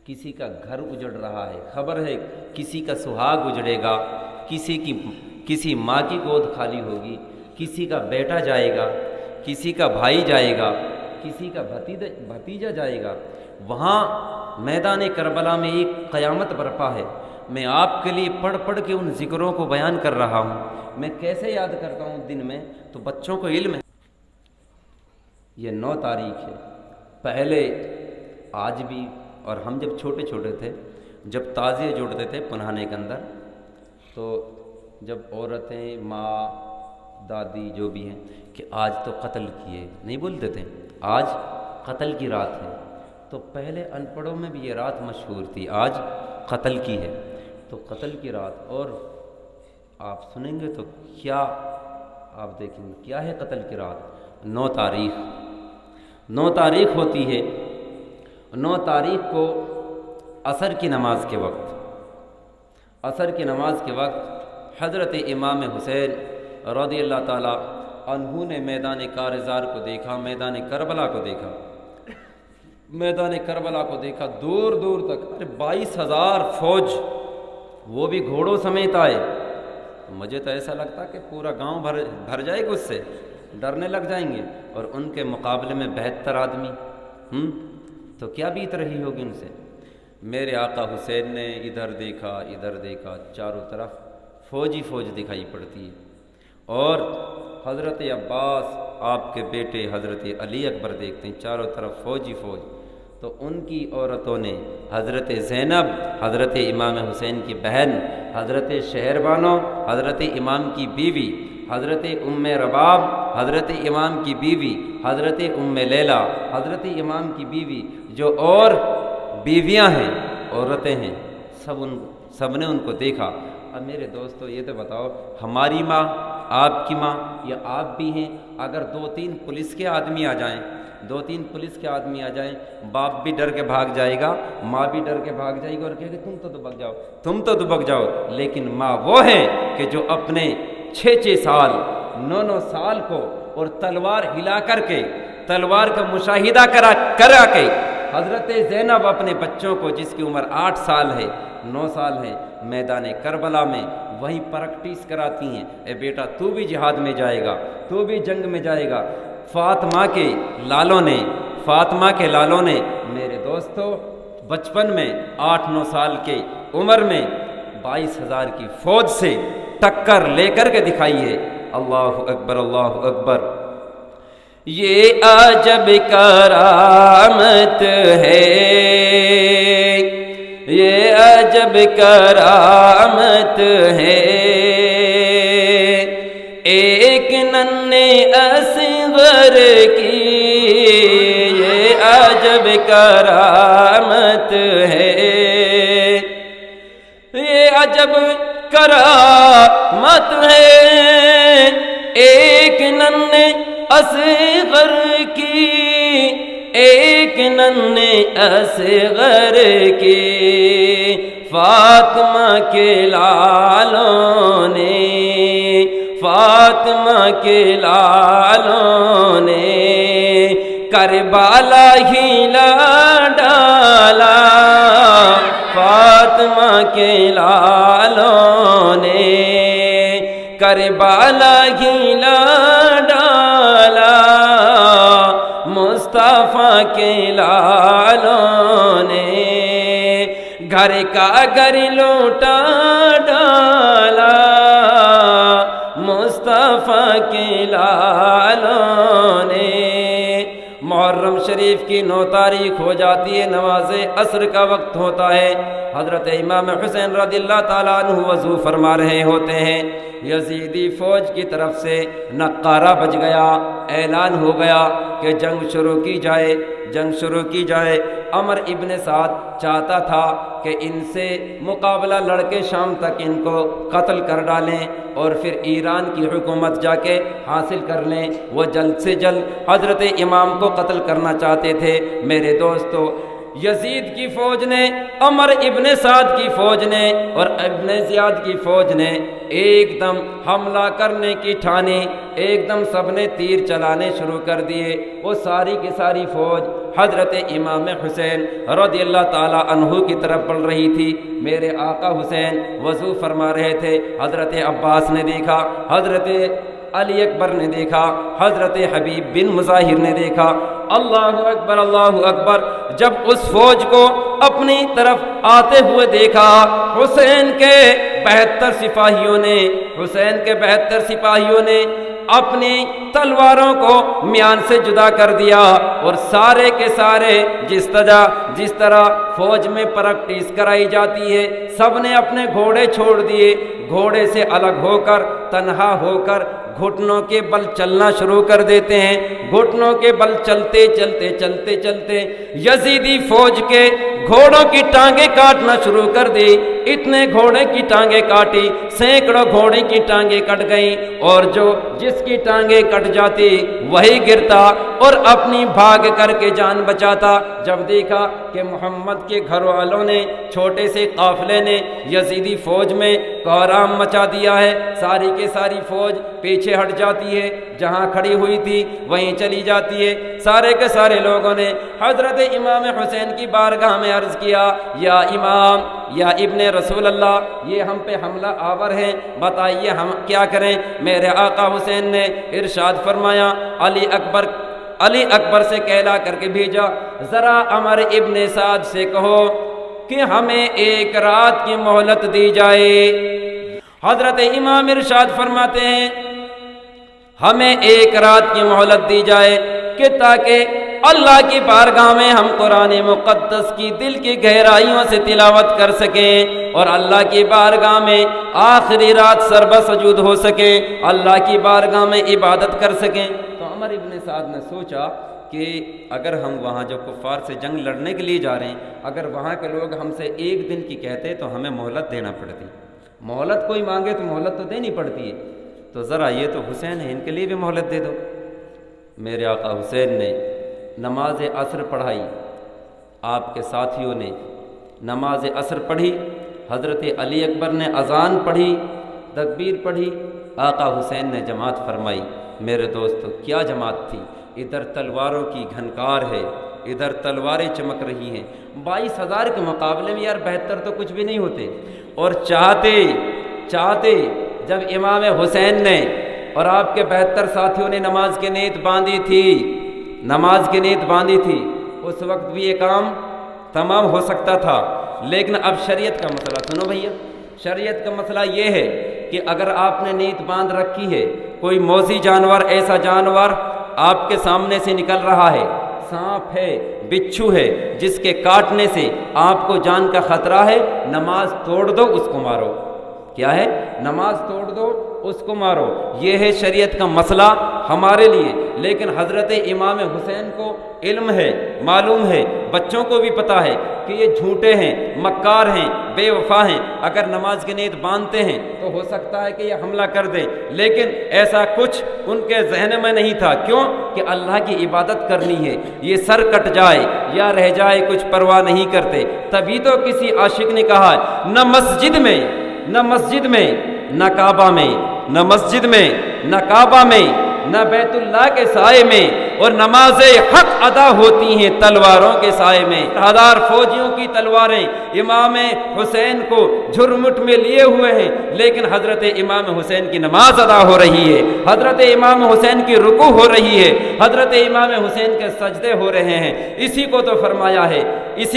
A: کسی کا گھر اجڑ رہا ہے، خبر ہے کسی کا سہاگ اجڑے گا، کسی ماں کی گود خالی ہوگی، کسی کا بیٹا جائے گا، کسی کا بھائی جائے گا، کسی کا بھتیجا جائے گا۔ وہاں میدان کربلا میں ایک قیامت برپا ہے۔ میں آپ کے لیے پڑھ پڑھ کے ان ذکروں کو بیان کر رہا ہوں۔ میں کیسے یاد کرتا ہوں دن میں، تو بچوں کو علم ہے۔ یہ 9 تاریخ ہے۔ پہلے آج بھی، اور ہم جب چھوٹے چھوٹے تھے، جب تازیے جوڑتے تھے پنہانے کے اندر، تو جب عورتیں، ماں، دادی جو بھی ہیں کہ آج تو قتل کیے نہیں بولتے تھے، آج قتل کی رات ہے، تو پہلے ان پڑھوں میں بھی یہ رات مشہور تھی، آج قتل کی ہے، تو قتل کی رات۔ اور آپ سنیں گے تو کیا آپ دیکھیں گے کیا ہے قتل کی رات؟ 9 تاریخ 9 تاریخ ہوتی ہے۔ 9 تاریخ کو عصر کی نماز کے وقت حضرت امام حسین رضی اللہ تعالی عنہ نے میدان کارزار کو دیکھا، میدان کربلا کو دیکھا، دور دور تک 22,000 فوج، وہ بھی گھوڑوں سمیت آئے۔ مجھے تو ایسا لگتا کہ پورا گاؤں بھر جائے گا، اس سے ڈرنے لگ جائیں گے، اور ان کے مقابلے میں 72 آدمی، تو کیا بیت رہی ہوگی ان سے۔ میرے آقا حسین نے ادھر دیکھا، چاروں طرف فوج دکھائی پڑتی ہے، اور حضرت عباس آپ کے بیٹے حضرت علی اکبر دیکھتے ہیں، چاروں طرف فوج، تو ان کی عورتوں نے حضرت زینب، حضرت امام حسین کی بہن، حضرت شہربانو، حضرت امام کی بیوی، حضرت ام رباب، حضرت امام کی بیوی، حضرت ام لیلہ، حضرت امام کی بیوی، جو اور بیویاں ہیں، عورتیں ہیں، سب نے ان کو دیکھا۔ اب میرے دوستو یہ تو بتاؤ، ہماری ماں، آپ کی ماں، یا آپ بھی ہیں، اگر 2-3 پولیس کے آدمی آ جائیں، باپ بھی ڈر کے بھاگ جائے گا، ماں بھی ڈر کے بھاگ جائے گی، اور کہے گی تم تو دبک جاؤ، لیکن ماں وہ ہے کہ جو اپنے 6 سال 9 سال کو، اور تلوار ہلا کر کے، تلوار کا مشاہدہ کرا کے، حضرت زینب اپنے بچوں کو، جس کی عمر 8 سال ہے، 9 سال ہے، میدان کربلا میں وہیں پریکٹس کراتی ہیں، اے بیٹا تو بھی جہاد میں جائے گا، تو بھی جنگ میں جائے گا۔ فاطمہ کے لالوں نے میرے دوستو بچپن میں 8-9 سال کے عمر میں 22,000 کی فوج سے ٹکر لے کر کے دکھائی ہے۔ اللہ اکبر، اللہ اکبر۔ یہ عجب کرامت ہے، یہ عجب کرامت ہے، ایک ننھے اصغر کی یہ عجب کرامت ہے، یہ عجب کرامت ہے، ایک ننھے اصغر کی، ایک ننھے اصغر کی، فاطمہ کے لالوں نے، فاطمہ کے لالوں نے کربلا ہلا ڈالا، فاطمہ کے لالوں نے کربلا ہلا ڈالا، مصطفیٰ کے لالوں نے گھر کا گھر لوٹا ڈالا، شریف کی 9 تاریخ ہو جاتی ہے، نماز عصر کا وقت ہوتا ہے، حضرت امام حسین رضی اللہ تعالیٰ عنہ وضو فرما رہے ہوتے ہیں، یزیدی فوج کی طرف سے نقارہ بج گیا، اعلان ہو گیا کہ جنگ شروع کی جائے، جنگ شروع کی جائے۔ عمر ابن سعد چاہتا تھا کہ ان سے مقابلہ لڑ کے شام تک ان کو قتل کر ڈالیں اور پھر ایران کی حکومت جا کے حاصل کر لیں، وہ جلد سے جلد حضرت امام کو قتل کرنا چاہتے تھے۔ میرے دوستو، یزید کی فوج نے، عمر ابن سعد کی فوج نے اور ابن زیاد کی فوج نے ایک دم حملہ کرنے کی ٹھانی، ایک دم سب نے تیر چلانے شروع کر دیے۔ وہ ساری کی ساری فوج حضرت امام حسین رضی اللہ تعالیٰ عنہ کی طرف بڑھ رہی تھی۔ میرے آقا حسین وضو فرما رہے تھے، حضرت عباس نے دیکھا، حضرت علی اکبر نے دیکھا، حضرت حبیب بن مظاہر نے دیکھا۔ اللہ اکبر، اللہ اکبر۔ جب اس فوج کو اپنی طرف آتے ہوئے دیکھا، حسین کے 72 سپاہیوں نے، حسین کے 72 سپاہیوں نے اپنی تلواروں کو میان سے جدا کر دیا اور سارے کے سارے جس طرح فوج میں پریکٹس کرائی جاتی ہے، سب نے اپنے گھوڑے چھوڑ دیے، گھوڑے سے الگ ہو کر، تنہا ہو کر گھٹنوں کے بل چلنا شروع کر دیتے ہیں۔ گھٹنوں کے بل چلتے چلتے چلتے چلتے یزیدی فوج کے گھوڑوں کی ٹانگیں کاٹنا شروع کر دی۔ اتنے گھوڑے کی ٹانگیں کاٹی، سینکڑوں گھوڑے کی ٹانگیں کٹ گئیں، اور جس کی ٹانگیں کٹ جاتی وہی گرتا اور اپنی بھاگ کر کے جان بچاتا۔ جب دیکھا کہ محمد کے گھر والوں نے، چھوٹے سے قافلے نے یزیدی فوج میں کوہرام مچا دیا ہے، ساری کے ساری فوج پیچھے ہٹ جاتی ہے، جہاں کھڑی ہوئی تھی وہیں چلی جاتی ہے۔ سارے کے سارے لوگوں نے حضرت امام حسین کی بارگاہ میں عرض کیا، یا امام، یا ابن رسول اللہ، یہ ہم پہ حملہ آور ہیں، بتائیے ہم کیا کریں؟ میرے آقا حسین نے ارشاد فرمایا، علی اکبر سے کہلا کر کے بھیجا، ذرا عمر ابن سعد سے کہو کہ ہمیں 1 رات کی مہلت دی جائے۔ حضرت امام ارشاد فرماتے ہیں، ہمیں 1 رات کی مہلت دی جائے کہ تاکہ اللہ کی بارگاہ میں ہم قرآن مقدس کی دل کی گہرائیوں سے تلاوت کر سکیں اور اللہ کی بارگاہ میں آخری رات سربہ سجود ہو سکیں، اللہ کی بارگاہ میں عبادت کر سکیں۔ تو عمر ابن سعد نے سوچا کہ اگر ہم وہاں جو کفار سے جنگ لڑنے کے لیے جا رہے ہیں، اگر وہاں کے لوگ ہم سے 1 دن کی کہتے تو ہمیں مہلت دینا پڑتی، مہلت کوئی مانگے تو مہلت تو دینی پڑتی ہے، تو ذرا یہ تو حسین ہے، ان کے لیے بھی مہلت دے دو۔ میرے آقا حسین نے نماز عصر پڑھائی، آپ کے ساتھیوں نے نماز عصر پڑھی، حضرت علی اکبر نے اذان پڑھی، تکبیر پڑھی، آقا حسین نے جماعت فرمائی۔ میرے دوستو، کیا جماعت تھی! ادھر تلواروں کی گھنکار ہے، ادھر تلواریں چمک رہی ہیں۔ 22,000 کے مقابلے میں یار 72 تو کچھ بھی نہیں ہوتے، اور چاہتے جب امام حسین نے اور آپ کے 72 ساتھیوں نے نماز کی نیت باندھی تھی، اس وقت بھی یہ کام تمام ہو سکتا تھا، لیکن اب شریعت کا مسئلہ سنو بھیا، شریعت کا مسئلہ یہ ہے کہ اگر آپ نے نیت باندھ رکھی ہے، کوئی موذی جانور، ایسا جانور آپ کے سامنے سے نکل رہا ہے، سانپ ہے، بچھو ہے، جس کے کاٹنے سے آپ کو جان کا خطرہ ہے، نماز توڑ دو، اس کو مارو۔ کیا ہے؟ نماز توڑ دو، اس کو مارو۔ یہ ہے شریعت کا مسئلہ ہمارے لیے، لیکن حضرت امام حسین کو علم ہے، معلوم ہے، بچوں کو بھی پتہ ہے کہ یہ جھوٹے ہیں، مکار ہیں، بے وفا ہیں، اگر نماز کی نیت باندھتے ہیں تو ہو سکتا ہے کہ یہ حملہ کر دیں، لیکن ایسا کچھ ان کے ذہن میں نہیں تھا۔ کیوں؟ کہ اللہ کی عبادت کرنی ہے، یہ سر کٹ جائے یا رہ جائے کچھ پرواہ نہیں کرتے۔ تبھی تو کسی عاشق نے کہا، نہ مسجد میں، نہ کعبہ میں، نہ مسجد میں، نہ کعبہ میں، نہ بیت اللہ کے سائے میں، اور نمازیں حق ادا ہوتی ہیں تلواروں کے سائے میں۔ 1000 فوجیوں کی تلواریں امام حسین کو جھرمٹ میں لیے ہوئے ہیں، لیکن حضرت امام حسین کی نماز ادا ہو رہی ہے، حضرت امام حسین کی رکوع ہو رہی ہے، حضرت امام حسین کے سجدے ہو رہے ہیں۔ اسی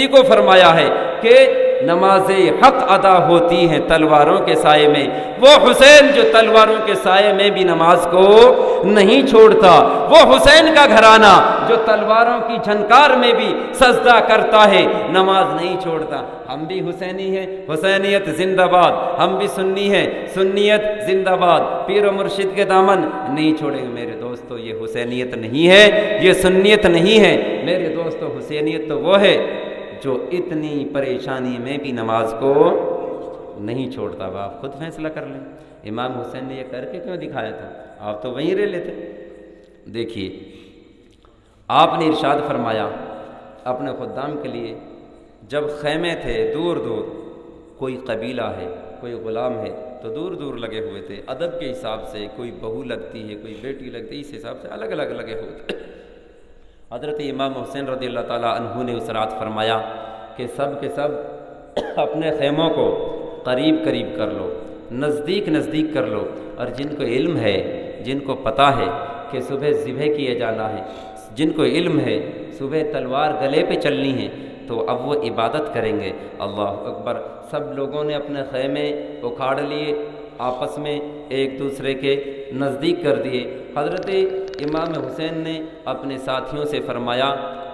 A: کو فرمایا ہے کہ نمازیں حق ادا ہوتی ہیں تلواروں کے سائے میں۔ وہ حسین جو تلواروں کے سائے میں بھی نماز کو نہیں چھوڑتا، وہ حسین کا گھرانہ جو تلواروں کی جھنکار میں بھی سجدہ کرتا ہے، نماز نہیں چھوڑتا۔ ہم بھی حسینی ہیں، حسینیت زندہ باد، ہم بھی سنی ہیں، سنیت زندہ باد، پیر و مرشد کے دامن نہیں چھوڑیں گے۔ میرے دوستو یہ حسینیت نہیں ہے، یہ سنیت نہیں ہے میرے دوستو۔ حسینیت تو وہ ہے جو اتنی پریشانی میں بھی نماز کو نہیں چھوڑتا۔ اب آپ خود فیصلہ کر لیں، امام حسین نے یہ کر کے کیوں دکھایا تھا؟ آپ تو وہیں رہ لیتے۔ دیکھیے آپ نے ارشاد فرمایا اپنے خدام کے لیے، جب خیمے تھے دور دور، کوئی قبیلہ ہے، کوئی غلام ہے تو دور دور لگے ہوئے تھے، ادب کے حساب سے، کوئی بہو لگتی ہے، کوئی بیٹی لگتی ہے، اس حساب سے الگ الگ لگے ہوئے تھے۔ حضرت امام حسین رضی اللہ تعالیٰ عنہ نے اس رات فرمایا کہ سب کے سب اپنے خیموں کو قریب قریب کر لو، نزدیک نزدیک کر لو، اور جن کو علم ہے، جن کو پتہ ہے کہ صبح ذبح کیے جانا ہے، جن کو علم ہے صبح تلوار گلے پہ چلنی ہے، تو اب وہ عبادت کریں گے۔ اللہ اکبر۔ سب لوگوں نے اپنے خیمے اکھاڑ لیے، آپس میں ایک دوسرے کے نزدیک کر دیے۔ حضرت امام حسین نے اپنے ساتھیوں سے فرمایا،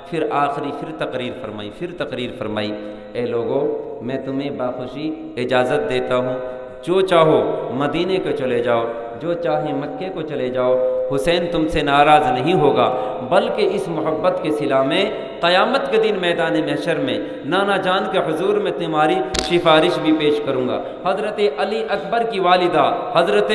A: پھر آخری تقریر فرمائی، اے لوگو میں تمہیں باخوشی اجازت دیتا ہوں، جو چاہو مدینے کو چلے جاؤ، جو چاہے مکے کو چلے جاؤ، حسین تم سے ناراض نہیں ہوگا، بلکہ اس محبت کے صلہ میں قیامت کے دن میدان محشر میں نانا جان کے حضور میں تمہاری سفارش بھی پیش کروں گا۔ حضرت علی اکبر کی والدہ حضرت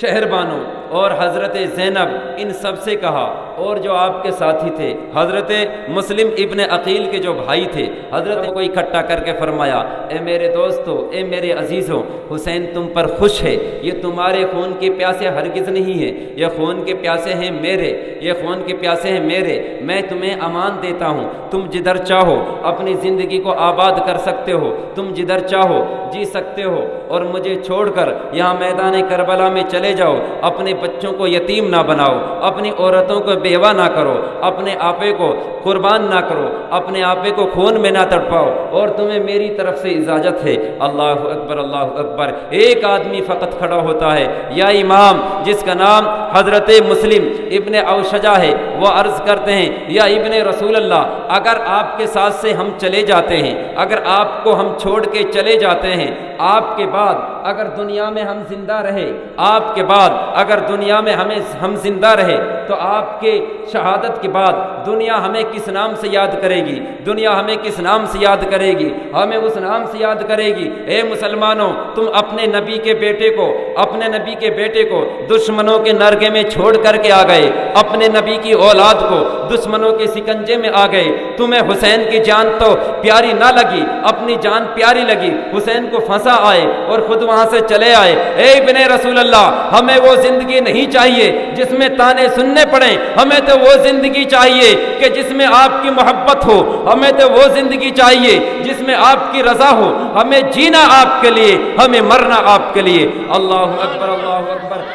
A: شہربانو اور حضرت زینب ان سب سے کہا، اور جو آپ کے ساتھی تھے حضرت مسلم ابن عقیل کے جو بھائی تھے، حضرت کو اکٹھا کر کے فرمایا، اے میرے دوستو، اے میرے عزیزوں، حسین تم پر خوش ہے، یہ تمہارے خون کے پیاسے ہرگز نہیں ہے، یہ خون کے پیاسے ہیں میرے، یہ خون کے پیاسے ہیں میرے، میں تمہیں امان دیتا ہوں، تم جدھر چاہو اپنی زندگی کو آباد کر سکتے ہو، تم جدھر چاہو جی سکتے ہو، اور مجھے چھوڑ کر یہاں میدان کربلا میں چلے جاؤ، اپنے بچوں کو یتیم نہ بناؤ، اپنی عورتوں کو بیوہ نہ کرو، اپنے آپے کو قربان نہ کرو، اپنے آپے کو خون میں نہ تڑپاؤ، اور تمہیں میری طرف سے اجازت ہے۔ اللہ اکبر، اللہ اکبر۔ ایک آدمی فقط کھڑا ہوتا ہے، یا امام جس کا نام حضرت مسلم ابن اوشجہ ہے، وہ عرض کرتے ہیں، یا ابن رسول اللہ، اگر آپ کے ساتھ سے ہم چلے جاتے ہیں، اگر آپ کو ہم چھوڑ کے چلے جاتے ہیں، آپ کے بعد اگر دنیا میں ہم زندہ رہے، آپ کے بعد اگر دنیا میں ہم زندہ رہے، تو آپ کے شہادت کے بعد دنیا ہمیں کس نام سے یاد کرے گی؟ دنیا ہمیں کس نام سے یاد کرے گی؟ ہمیں اس نام سے یاد کرے گی، اے مسلمانوں، تم اپنے نبی کے بیٹے کو دشمنوں کے نرگے میں چھوڑ کر کے آ گئے، اپنے نبی کی اولاد کو دشمنوں کے سکنجے میں آ گئے، تمہیں حسین کی جان تو پیاری نہ لگی، اپنی جان پیاری لگی، حسین کو پھنسا آئے اور خود وہاں سے چلے آئے۔ اے ابن رسول اللہ، ہمیں وہ زندگی نہیں چاہیے جس میں تانے سننے پڑیں، ہمیں تو وہ زندگی چاہیے کہ جس میں آپ کی محبت ہو، ہمیں تو وہ زندگی چاہیے جس میں آپ کی رضا ہو، ہمیں جینا آپ کے لیے، ہمیں مرنا آپ کے لیے۔ اللہ اکبر، اللہ اکبر۔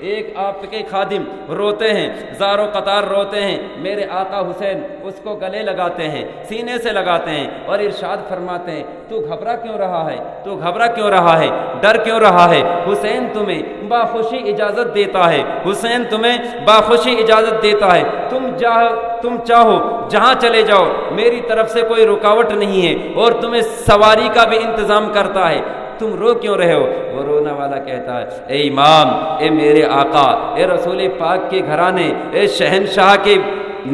A: ایک آپ کے خادم روتے ہیں، زار و قطار روتے ہیں، میرے آقا حسین اس کو گلے لگاتے ہیں، سینے سے لگاتے ہیں، اور ارشاد فرماتے ہیں، تو گھبرا کیوں رہا ہے؟ تو گھبرا کیوں رہا ہے؟ ڈر کیوں رہا ہے؟ حسین تمہیں باخوشی اجازت دیتا ہے، حسین تمہیں باخوشی اجازت دیتا ہے، تم چاہو جہاں چلے جاؤ، میری طرف سے کوئی رکاوٹ نہیں ہے، اور تمہیں سواری کا بھی انتظام کرتا ہے، تم رو کیوں رہے ہو؟ وہ رونا والا کہتا ہے، اے امام، اے میرے آقا، اے رسول پاک کے گھرانے، اے شہنشاہ کے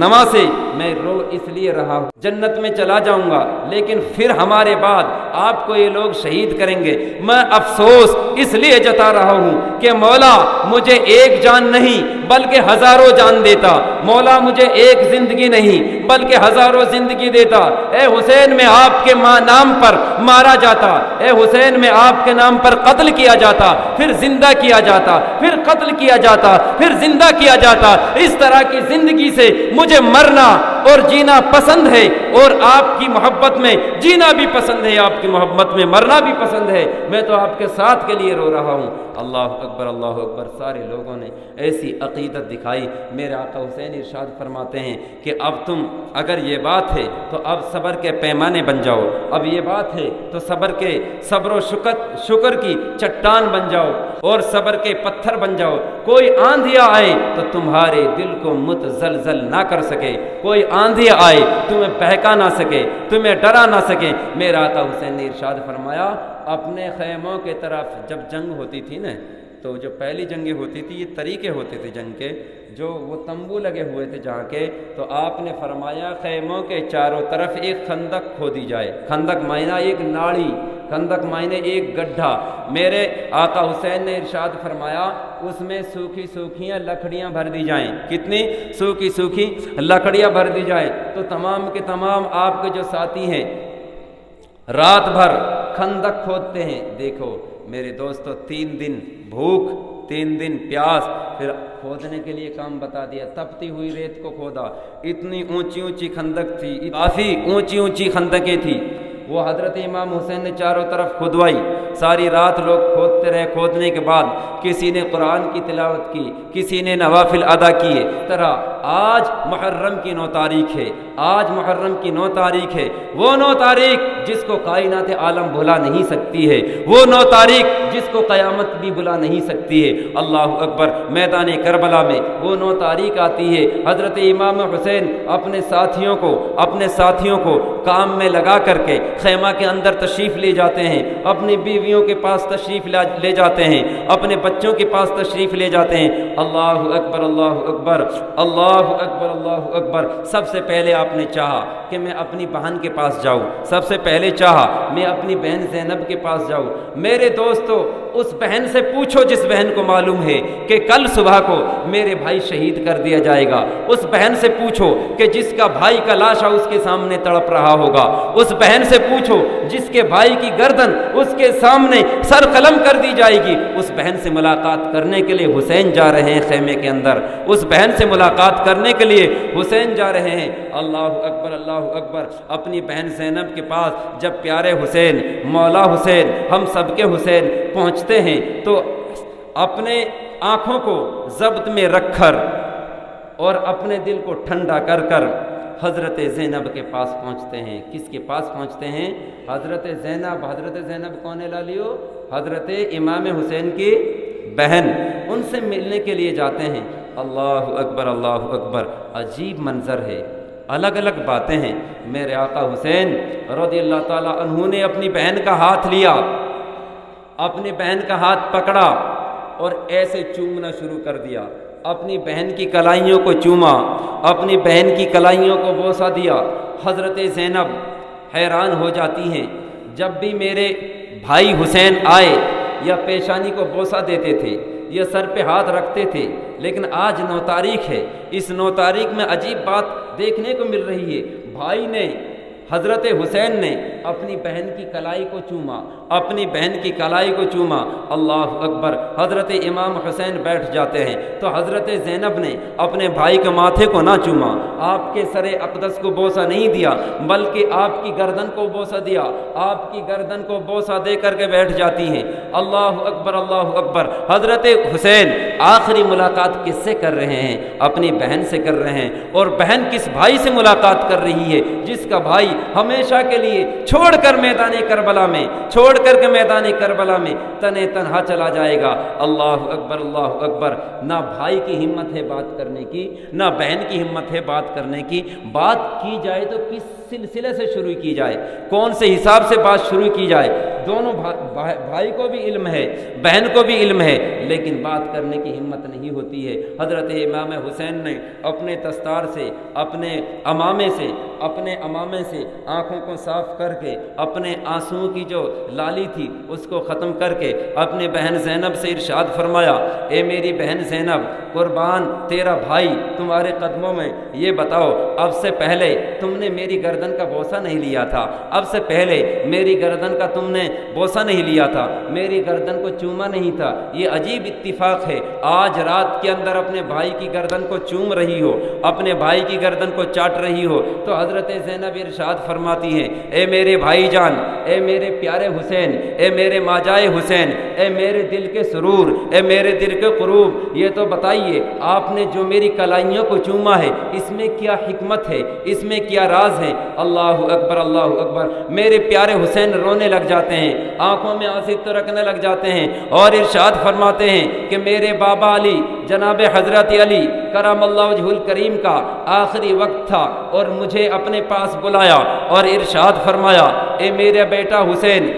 A: نواسے، میں رو اس لیے رہا ہوں، جنت میں چلا جاؤں گا، لیکن پھر ہمارے بعد آپ کو یہ لوگ شہید کریں گے، میں افسوس اس لیے جتا رہا ہوں کہ مولا مجھے ایک جان نہیں بلکہ ہزاروں جان دیتا، مولا مجھے ایک زندگی نہیں بلکہ ہزاروں زندگی دیتا۔ اے حسین میں آپ کے نام پر مارا جاتا، اے حسین میں آپ کے نام پر قتل کیا جاتا، پھر زندہ کیا جاتا، پھر قتل کیا جاتا، پھر زندہ کیا جاتا۔ اس طرح کی زندگی سے مجھے مرنا اور جینا پسند ہے، اور آپ کی محبت میں جینا بھی پسند ہے، آپ کی محبت میں مرنا بھی پسند ہے، میں تو آپ کے ساتھ کے لیے لیے رو رہا ہوں۔ اللہ اکبر اللہ اکبر۔ سارے لوگوں نے ایسی عقیدت دکھائی۔ میرے آقا حسین ارشاد فرماتے ہیں کہ اب تم اگر یہ بات ہے تو اب صبر کے پیمانے بن جاؤ، اب یہ بات ہے تو صبر و شکر کی چٹان بن جاؤ اور صبر کے پتھر بن جاؤ۔ کوئی آندھیا آئے تو تمہارے دل کو متزلزل نہ کر سکے، کوئی آندھی آئے تمہیں بہکا نہ سکے، تمہیں ڈرا نہ سکے۔ میرا آقا حسین نے ارشاد فرمایا اپنے خیموں کے طرف جب جنگ ہوتی تھی نا، تو جو پہلی جنگیں ہوتی تھی یہ طریقے ہوتے تھے جنگ کے، جو وہ تمبو لگے ہوئے تھے جہاں کے، تو آپ نے فرمایا خیموں کے چاروں طرف ایک خندق کھودی جائے۔ خندق معنی ایک ناڑی، خندق معنی ایک گڈھا۔ میرے آقا حسین نے ارشاد فرمایا اس میں سوکھی سوکھیاں لکڑیاں بھر دی جائیں۔ کتنی سوکھی سوکھی لکڑیاں بھر دی جائیں تو تمام کے تمام آپ کے جو ساتھی ہیں رات بھر خندق کھودتے ہیں۔ دیکھو میرے دوستو، 3 دن بھوک، 3 دن پیاس، پھر کھودنے کے لیے کام بتا دیا۔ تپتی ہوئی ریت کو کھودا، اتنی اونچی اونچی خندق تھی، کافی اونچی اونچی خندقیں تھی۔ وہ حضرت امام حسین نے چاروں طرف کھدوائی، ساری رات لوگ کھودتے رہے۔ کھودنے کے بعد کسی نے قرآن کی تلاوت کی، کسی نے نوافل ادا کیے۔ طرح آج محرم کی 9 تاریخ ہے، آج محرم کی 9 تاریخ ہے، وہ 9 تاریخ جس کو کائنات عالم بھلا نہیں سکتی ہے، وہ 9 تاریخ جس کو قیامت بھی بھلا نہیں سکتی ہے۔ اللہ اکبر۔ میدان کربلا میں وہ 9 تاریخ آتی ہے، حضرت امام حسین اپنے ساتھیوں کو کام میں لگا کر کے خیمہ کے اندر تشریف لے جاتے ہیں، اپنی بیویوں کے پاس تشریف لے جاتے ہیں، اپنے بچوں کے پاس تشریف لے جاتے ہیں۔ اللہ اکبر اللہ اکبر اللہ اکبر اللہ اکبر۔ سب سے پہلے آپ نے چاہا کہ میں اپنی بہن کے پاس جاؤں، سب سے پہلے چاہا میں اپنی بہن زینب کے پاس جاؤں۔ میرے دوستو، اس بہن سے پوچھو جس بہن کو معلوم ہے کہ کل صبح کو میرے بھائی شہید کر دیا جائے گا، اس بہن سے پوچھو کہ جس کا بھائی کا لاشا اس کے سامنے تڑپ رہا ہوگا، اس بہن سے پوچھو جس کے بھائی کی گردن اس کے سامنے سر قلم کر دی جائے گی۔ اس بہن سے ملاقات کرنے کے لیے حسین جا رہے ہیں خیمے کے اندر، اس بہن سے ملاقات کرنے کے لیے حسین جا رہے ہیں۔ اللہ اکبر اللہ اکبر۔ اپنی بہن زینب کے پاس جب پیارے حسین، مولا حسین، ہم سب کے حسین پہنچتے ہیں تو اپنے آنکھوں کو ضبط میں رکھ کر اور اپنے دل کو ٹھنڈا کر کر حضرت زینب کے پاس پہنچتے ہیں۔ کس کے پاس پہنچتے ہیں؟ حضرت زینب۔ حضرت زینب کون ہے لالیو؟ حضرت امام حسین کی بہن۔ ان سے ملنے کے لیے جاتے ہیں۔ اللہ اکبر اللہ اکبر۔ عجیب منظر ہے، الگ الگ باتیں ہیں۔ میرے آقا حسین رضی اللہ تعالیٰ عنہ نے اپنی بہن کا ہاتھ لیا، اپنی بہن کا ہاتھ پکڑا اور ایسے چومنا شروع کر دیا۔ اپنی بہن کی کلائیوں کو چوما، اپنی بہن کی کلائیوں کو بوسہ دیا۔ حضرت زینب حیران ہو جاتی ہیں، جب بھی میرے بھائی حسین آئے یا پیشانی کو بوسہ دیتے تھے یا سر پہ ہاتھ رکھتے تھے، لیکن آج 9 تاریخ ہے، اس 9 تاریخ میں عجیب بات دیکھنے کو مل رہی ہے۔ بھائی نے، حضرت حسین نے اپنی بہن کی کلائی کو چوما، اپنی بہن کی کلائی کو چوما۔ اللہ اکبر۔ حضرت امام حسین بیٹھ جاتے ہیں تو حضرت زینب نے اپنے بھائی کے ماتھے کو نہ چوما، آپ کے سر اقدس کو بوسہ نہیں دیا، بلکہ آپ کی گردن کو بوسہ دیا، آپ کی گردن کو بوسہ دے کر کے بیٹھ جاتی ہیں۔ اللہ اکبر اللہ اکبر۔ حضرت حسین آخری ملاقات کس سے کر رہے ہیں؟ اپنی بہن سے کر رہے ہیں، اور بہن کس بھائی سے ملاقات کر رہی ہے؟ جس کا بھائی ہمیشہ کے لیے چھوڑ کر میدان کربلا میں تنے تنہا چلا جائے گا۔ اللہ اکبر اللہ اکبر۔ نہ بھائی کی ہمت ہے بات کرنے کی، نہ بہن کی ہمت ہے بات کرنے کی۔ بات کی جائے تو کس سلسلے سے شروع کی جائے، کون سے حساب سے بات شروع کی جائے؟ دونوں بھائی کو بھی علم ہے، بہن کو بھی علم ہے، لیکن بات کرنے کی ہمت نہیں ہوتی ہے۔ حضرت امام حسین نے اپنے دستار سے، اپنے امامے سے آنکھوں کو صاف کر کے، اپنے آنسوؤں کی جو لالی تھی اس کو ختم کر کے اپنے بہن زینب سے ارشاد فرمایا، اے میری بہن زینب، قربان تیرا بھائی تمہارے قدموں میں، یہ بتاؤ اب سے پہلے تم نے میری گردن کا بوسہ نہیں لیا تھا، اب سے پہلے میری گردن کا تم نے بوسہ نہیں لیا تھا، میری گردن کو چوما نہیں تھا۔ یہ عجیب اتفاق ہے، آج رات کے اندر اپنے بھائی کی گردن کو چوم رہی ہو، اپنے بھائی کی گردن کو چاٹ رہی ہو، تو حضرت زینب ارشاد فرماتی ہیں اے میرے بھائی جان، اے میرے پیارے حسین، اے میرے ماجائے حسین، اے میرے دل کے سرور، اے میرے دل کے قروب، یہ تو بتائیے آپ نے جو میری کلائیوں کو چوما ہے اس میں کیا حکمت ہے، اس میں کیا راز ہے؟ اللہ اکبر، اللہ اکبر۔ میرے پیارے حسین رونے لگ جاتے ہیں، آنکھوں میں آنسو تو رکھنے لگ جاتے ہیں اور ارشاد فرماتے ہیں کہ میرے بابا علی جناب حضرت علی کرم اللہ وجہ الکریم کا آخری وقت تھا اور مجھے اپنے پاس بلایا اور ارشاد فرمایا اے میرا بیٹا حسین،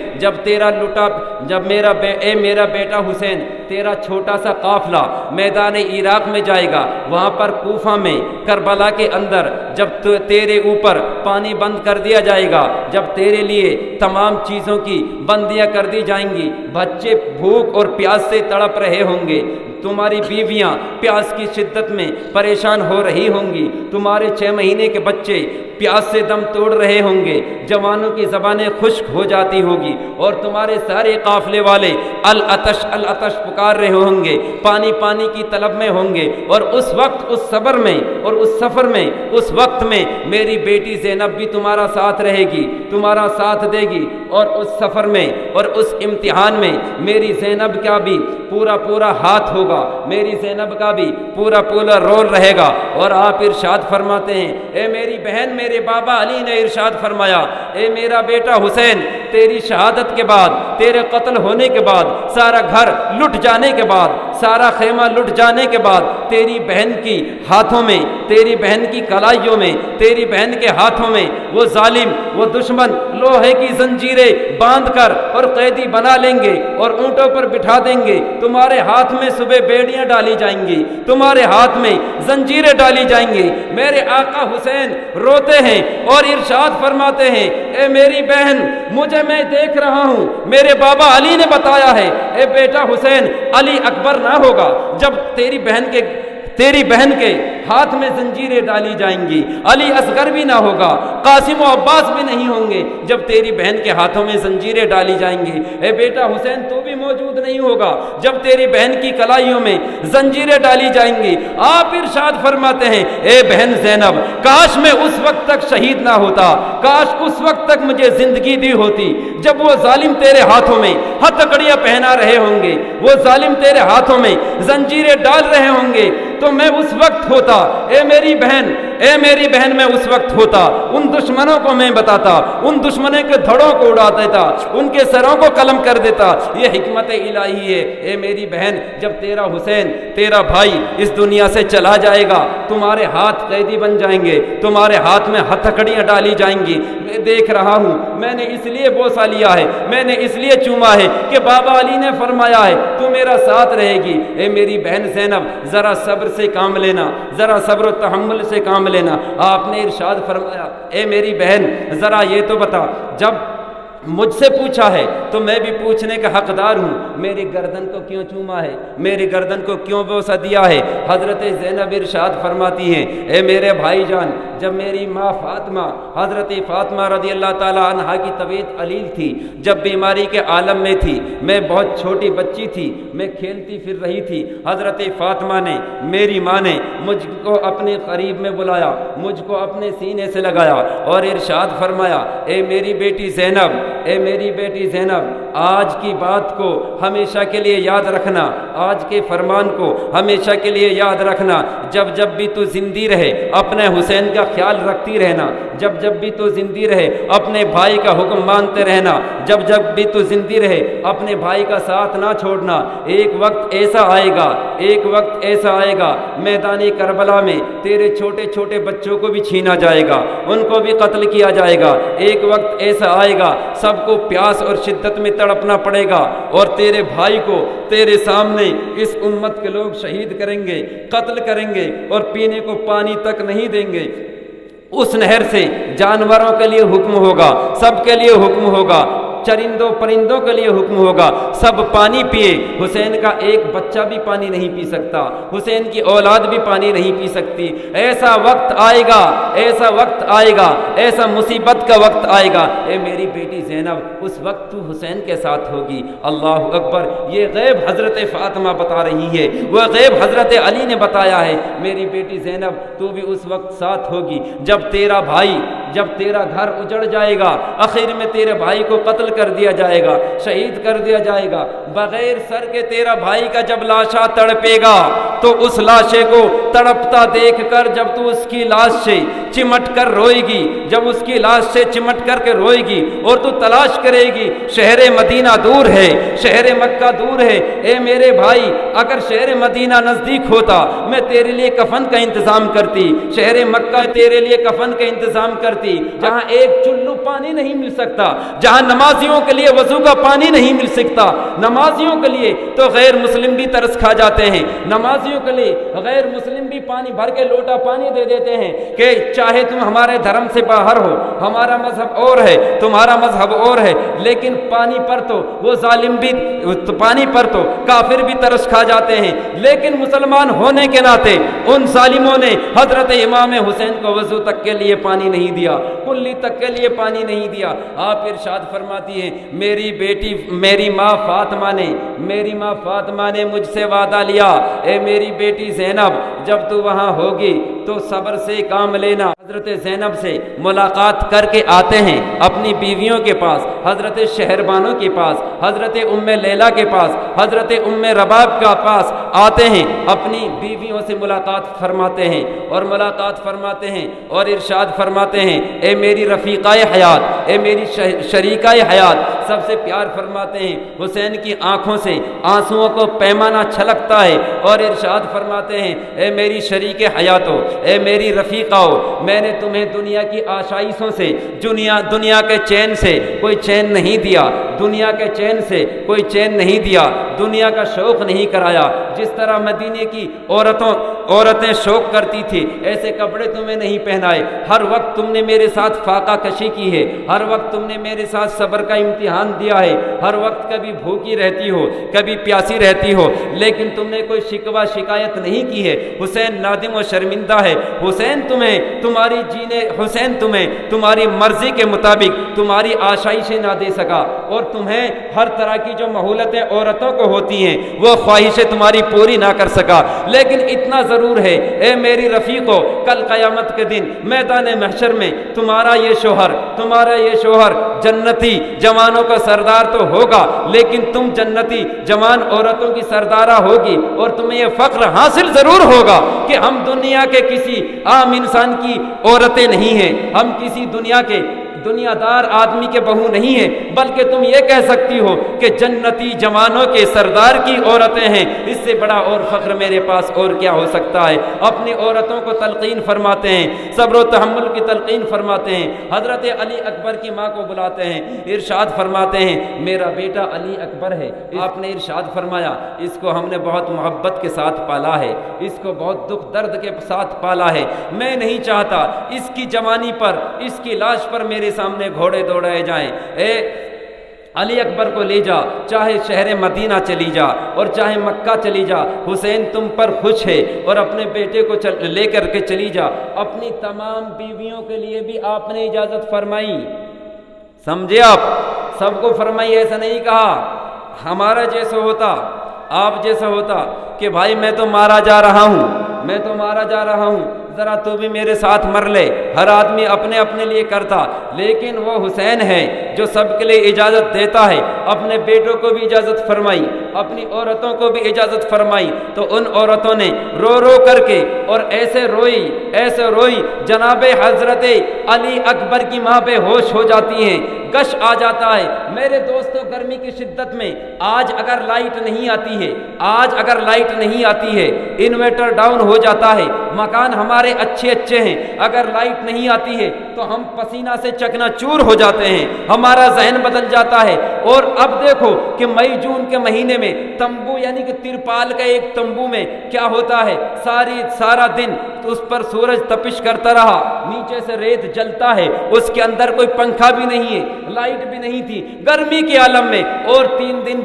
A: اے میرا بیٹا حسین، تیرا چھوٹا سا قافلہ میدان عراق میں جائے گا، وہاں پر کوفہ میں کربلا کے اندر جب تیرے اوپر پانی بند کر دیا جائے گا، جب تیرے لیے تمام چیزوں کی بندیاں کر دی جائیں گی، بچے بھوک اور پیاس سے تڑپ رہے ہوں گے، تمہاری بیویاں پیاس کی شدت میں پریشان ہو رہی ہوں گی، تمہارے 6 مہینے کے بچے پیاس سے دم توڑ رہے ہوں گے، جوانوں کی زبانیں خشک ہو جاتی ہوگی اور تمہارے سارے قافلے والے العطش العطش پکار رہے ہوں گے، پانی پانی کی طلب میں ہوں گے، اور اس وقت اس صبر میں اور اس سفر میں اس وقت میں میری بیٹی زینب بھی تمہارا ساتھ رہے گی، تمہارا ساتھ دے گی، اور اس سفر میں اور اس امتحان میں میری زینب کا بھی پورا ہاتھ ہوگا، میری زینب کا بھی پورا رول رہے گا۔ اور آپ ارشاد فرماتے ہیں اے میری بہن، میرے بابا علی نے ارشاد فرمایا اے میرا بیٹا حسین، تیری شہادت کے بعد، تیرے قتل ہونے کے بعد، سارا گھر لٹ جانے کے بعد، سارا خیمہ لٹ جانے کے بعد، تیری بہن کی ہاتھوں میں، تیری بہن کی کلائیوں میں، تیری بہن کے ہاتھوں میں وہ ظالم، وہ دشمن لوہے کی زنجیریں باندھ کر اور قیدی بنا لیں گے اور اونٹوں پر بٹھا دیں گے، تمہارے ہاتھ میں صبح بیڑیاں ڈالی جائیں گی، تمہارے ہاتھ میں زنجیریں ڈالی جائیں گی۔ میرے آقا حسین روتے ہیں اور ارشاد فرماتے ہیں اے میری بہن، میں دیکھ رہا ہوں، میرے بابا علی نے بتایا ہے اے بیٹا حسین، علی اکبر نہ ہوگا جب تیری بہن کے ہاتھ میں زنجیریں ڈالی جائیں گی، علی اصغر بھی نہ ہوگا، قاسم و عباس بھی نہیں ہوں گے جب تیری بہن کے ہاتھوں میں زنجیریں ڈالی جائیں گی۔ اے بیٹا حسین، تو بھی موجود نہیں ہوگا جب تیری بہن کی کلائیوں میں زنجیریں ڈالی جائیں گی۔ آپ ارشاد فرماتے ہیں اے بہن زینب، کاش میں اس وقت تک شہید نہ ہوتا، کاش اس وقت تک مجھے زندگی دی ہوتی جب وہ ظالم تیرے ہاتھوں میں ہتھکڑیاں پہنا رہے ہوں گے، وہ ظالم تیرے ہاتھوں میں زنجیریں ڈال رہے ہوں گے، تو میں اس وقت ہوتا، اے میری بہن میں اس وقت ہوتا، ان دشمنوں کو میں بتاتا، ان دشمنوں کے دھڑوں کو اڑا دیتا، ان کے سروں کو قلم کر دیتا۔ یہ حکمت الہی ہے۔ اے میری بہن، جب تیرا حسین، تیرا بھائی اس دنیا سے چلا جائے گا، تمہارے ہاتھ قیدی بن جائیں گے، تمہارے ہاتھ میں ہتھکڑیاں ڈالی جائیں گی۔ میں دیکھ رہا ہوں، میں نے اس لیے بوسہ لیا ہے، میں نے اس لیے چوما ہے کہ بابا علی نے فرمایا ہے تو میرا ساتھ رہے گی۔ اے میری بہن زینب، ذرا صبر سے کام لینا، ذرا صبر و تحمل سے کام لینا۔ آپ نے ارشاد فرمایا اے میری بہن، ذرا یہ تو بتا، جب مجھ سے پوچھا ہے تو میں بھی پوچھنے کا حقدار ہوں، میری گردن کو کیوں چوما ہے، میری گردن کو کیوں بوسہ دیا ہے؟ حضرت زینب ارشاد فرماتی ہیں اے میرے بھائی جان، جب میری ماں فاطمہ، حضرت فاطمہ رضی اللہ تعالیٰ عنہا کی طبیعت علیل تھی، جب بیماری کے عالم میں تھی، میں بہت چھوٹی بچی تھی، میں کھیلتی پھر رہی تھی، حضرت فاطمہ نے، میری ماں نے مجھ کو اپنے قریب میں بلایا، مجھ کو اپنے سینے سے لگایا اور ارشاد فرمایا اے میری بیٹی زینب، اے میری بیٹی زینب، آج کی بات کو ہمیشہ کے لیے یاد رکھنا، آج کے فرمان کو ہمیشہ کے لیے یاد رکھنا، جب بھی تو زندی رہے اپنے حسین کا خیال رکھتی رہنا، جب بھی تو زندی رہے اپنے بھائی کا حکم مانتے رہنا، جب بھی تو زندی رہے اپنے بھائی کا ساتھ نہ چھوڑنا۔ ایک وقت ایسا آئے گا میدان کربلا میں تیرے چھوٹے چھوٹے بچوں کو بھی چھینا جائے گا، ان کو بھی قتل کیا جائے گا۔ ایک وقت ایسا آئے گا سب کو پیاس اور شدت میں تڑپنا پڑے گا، اور تیرے بھائی کو تیرے سامنے اس امت کے لوگ شہید کریں گے، قتل کریں گے، اور پینے کو پانی تک نہیں دیں گے۔ اس نہر سے جانوروں کے لیے حکم ہوگا، سب کے لیے حکم ہوگا، چرندوں پرندوں کے لیے حکم ہوگا سب پانی پیے، حسین کا ایک بچہ بھی پانی نہیں پی سکتا، حسین کی اولاد بھی پانی نہیں پی سکتی۔ ایسا وقت آئے گا، ایسا وقت آئے گا، ایسا مصیبت کا وقت آئے گا، اے میری بیٹی زینب اس وقت تو حسین کے ساتھ ہوگی۔ اللہ اکبر، یہ غیب حضرت فاطمہ بتا رہی ہے، وہ غیب حضرت علی نے بتایا ہے۔ میری بیٹی زینب تو بھی اس وقت ساتھ ہوگی جب تیرا بھائی، جب تیرا گھر اجڑ جائے گا، آخر میں تیرے بھائی کو قتل کر دیا جائے گا، شہید کر دیا جائے گا، بغیر سر کے تیرا بھائی کا جب لاشا تڑپے گا تو اس لاشے کو تڑپتا دیکھ کر جب تو اس کی لاش سے چمٹ کر روئے گی، جب اس کی لاش سے چمٹ کر کے روئے گی اور تو تلاش کرے گی شہر مدینہ دور ہے، شہر مکہ دور ہے، اے میرے بھائی اگر شہر مدینہ نزدیک ہوتا میں تیرے لیے کفن کا انتظام کرتی، شہر مکہ تیرے لیے کفن کا انتظام کرتی، جہاں ایک چلو پانی نہیں مل سکتا، جہاں نمازیوں کے لیے وضو کا پانی نہیں مل سکتا، نمازیوں کے لیے تو غیر مسلم بھی ترس کھا جاتے ہیں، نمازیوں کے لیے غیر مسلم بھی پانی بھر کے لوٹا پانی دے دیتے ہیں کہ چاہے تم ہمارے دھرم سے باہر ہو، ہمارا مذہب اور ہے، تمہارا مذہب اور ہے، لیکن پانی پر تو وہ ظالم بھی، پانی پر تو کافر بھی ترس کھا جاتے ہیں، لیکن مسلمان ہونے کے ناطے ان ظالموں نے حضرت امام حسین کو وضو تک کے لیے پانی نہیں دیا، کلی تک کے لیے پانی نہیں دیا۔ آپ ارشاد فرماتی ہیں میری بیٹی، میری ماں فاطمہ نے مجھ سے وعدہ لیا، اے میری بیٹی زینب جب تو وہاں ہوگی تو صبر سے کام لینا۔ حضرت زینب سے ملاقات کر کے آتے ہیں اپنی بیویوں کے پاس، حضرت شہربانوں کے پاس، حضرت ام لیلہ کے پاس، حضرت ام رباب کے پاس آتے ہیں، اپنی بیویوں سے ملاقات فرماتے ہیں اور ملاقات فرماتے ہیں اور ارشاد فرماتے ہیں اے میری رفیقہ حیات، اے میری شریکہ حیات، سب سے پیار فرماتے ہیں۔ حسین کی آنکھوں سے آنسوؤں کو پیمانہ چھلکتا ہے اور ارشاد فرماتے ہیں اے میری شریک حیاتو، اے میری رفیقاؤ، میں نے تمہیں دنیا کی آشائشوں سے، دنیا کے چین سے کوئی چین نہیں دیا، دنیا کے چین سے کوئی چین نہیں دیا، دنیا کا شوق نہیں کرایا، جس طرح مدینے کی عورتیں شوق کرتی تھی ایسے کپڑے تمہیں نہیں پہنائے، ہر وقت تم نے میرے ساتھ فاقہ کشی کی ہے، ہر وقت تم نے میرے ساتھ صبر کا امتحان دیا ہے، ہر وقت کبھی بھوکی رہتی ہو کبھی پیاسی رہتی ہو، لیکن تم نے کوئی شکوہ شکایت نہیں کی ہے۔ حسین نادم و شرمندہ ہے، حسین تمہیں تمہاری مرضی کے مطابق تمہاری آشائشیں نہ دے سکا، اور تمہیں ہر طرح کی جو مہولتیں عورتوں کو ہوتی ہیں وہ خواہشیں تمہاری پوری نہ کر سکا، لیکن اتنا ضرور ہے اے میری رفیقو، کل قیامت کے دن میدان محشر میں تمہارا یہ شوہر جنتی جوانوں کا سردار تو ہوگا، لیکن تم جنتی جوان عورتوں کی سردارہ ہوگی، اور تمہیں یہ فخر حاصل ضرور ہوگا کہ ہم دنیا کے کسی عام انسان کی عورتیں نہیں ہیں، ہم کسی دنیا دار آدمی کے بہو نہیں ہیں، بلکہ تم یہ کہہ سکتی ہو کہ جنتی جوانوں کے سردار کی عورتیں ہیں، اس سے بڑا اور فخر میرے پاس اور کیا ہو سکتا ہے۔ اپنی عورتوں کو تلقین فرماتے ہیں، صبر و تحمل کی تلقین فرماتے ہیں، حضرت علی اکبر کی ماں کو بلاتے ہیں، ارشاد فرماتے ہیں میرا بیٹا علی اکبر ہے، آپ نے ارشاد فرمایا اس کو ہم نے بہت محبت کے ساتھ پالا ہے، اس کو بہت دکھ درد کے ساتھ پالا ہے، میں نہیں چاہتا اس کی جوانی پر، اس کی لاش پر میرے سامنے گھوڑے دوڑائے جائیں، اے علی اکبر کو لے جا، چاہے شہر مدینہ چلی جا اور چاہے مکہ چلی جا، حسین تم پر خوش ہے، اور اپنے بیٹے کو لے کر کے چلی جا۔ اپنی تمام بیویوں کے لیے بھی آپ نے اجازت فرمائی، سمجھے آپ، سب کو فرمائی، ایسا نہیں کہا ہمارا جیسا ہوتا، آپ جیسا ہوتا کہ بھائی میں تو مارا جا رہا ہوں، ذرا تو بھی میرے ساتھ مر لے، ہر آدمی اپنے لیے کرتا، لیکن وہ حسین ہے جو سب کے لیے اجازت دیتا ہے، اپنے بیٹوں کو بھی اجازت فرمائی، اپنی عورتوں کو بھی اجازت فرمائی، تو ان عورتوں نے رو کر کے اور ایسے روئی جناب حضرت علی اکبر کی ماں بے ہوش ہو جاتی ہیں، گش آ جاتا ہے۔ میرے دوستوں گرمی کی شدت میں آج اگر لائٹ نہیں آتی ہے انورٹر ڈاؤن ہو جاتا ہے، مکان ہمارے اچھے ہیں، اگر لائٹ نہیں آتی ہے تو ہم پسینہ سے چکنا چور ہو جاتے ہیں، ہمارا ذہن بدل جاتا ہے، اور اب دیکھو کہ مئی جون کے مہینے میں تمبو یعنی کہ ترپال کا ایک تمبو میں کیا ہوتا ہے، سارا دن تو اس پر سورج تپش کرتا رہا، نیچے سے ریت جلتا ہے، اس کے اندر کوئی پنکھا بھی نہیں ہے، لائٹ بھی نہیں تھی، گرمی کے عالم میں، اور 3 دن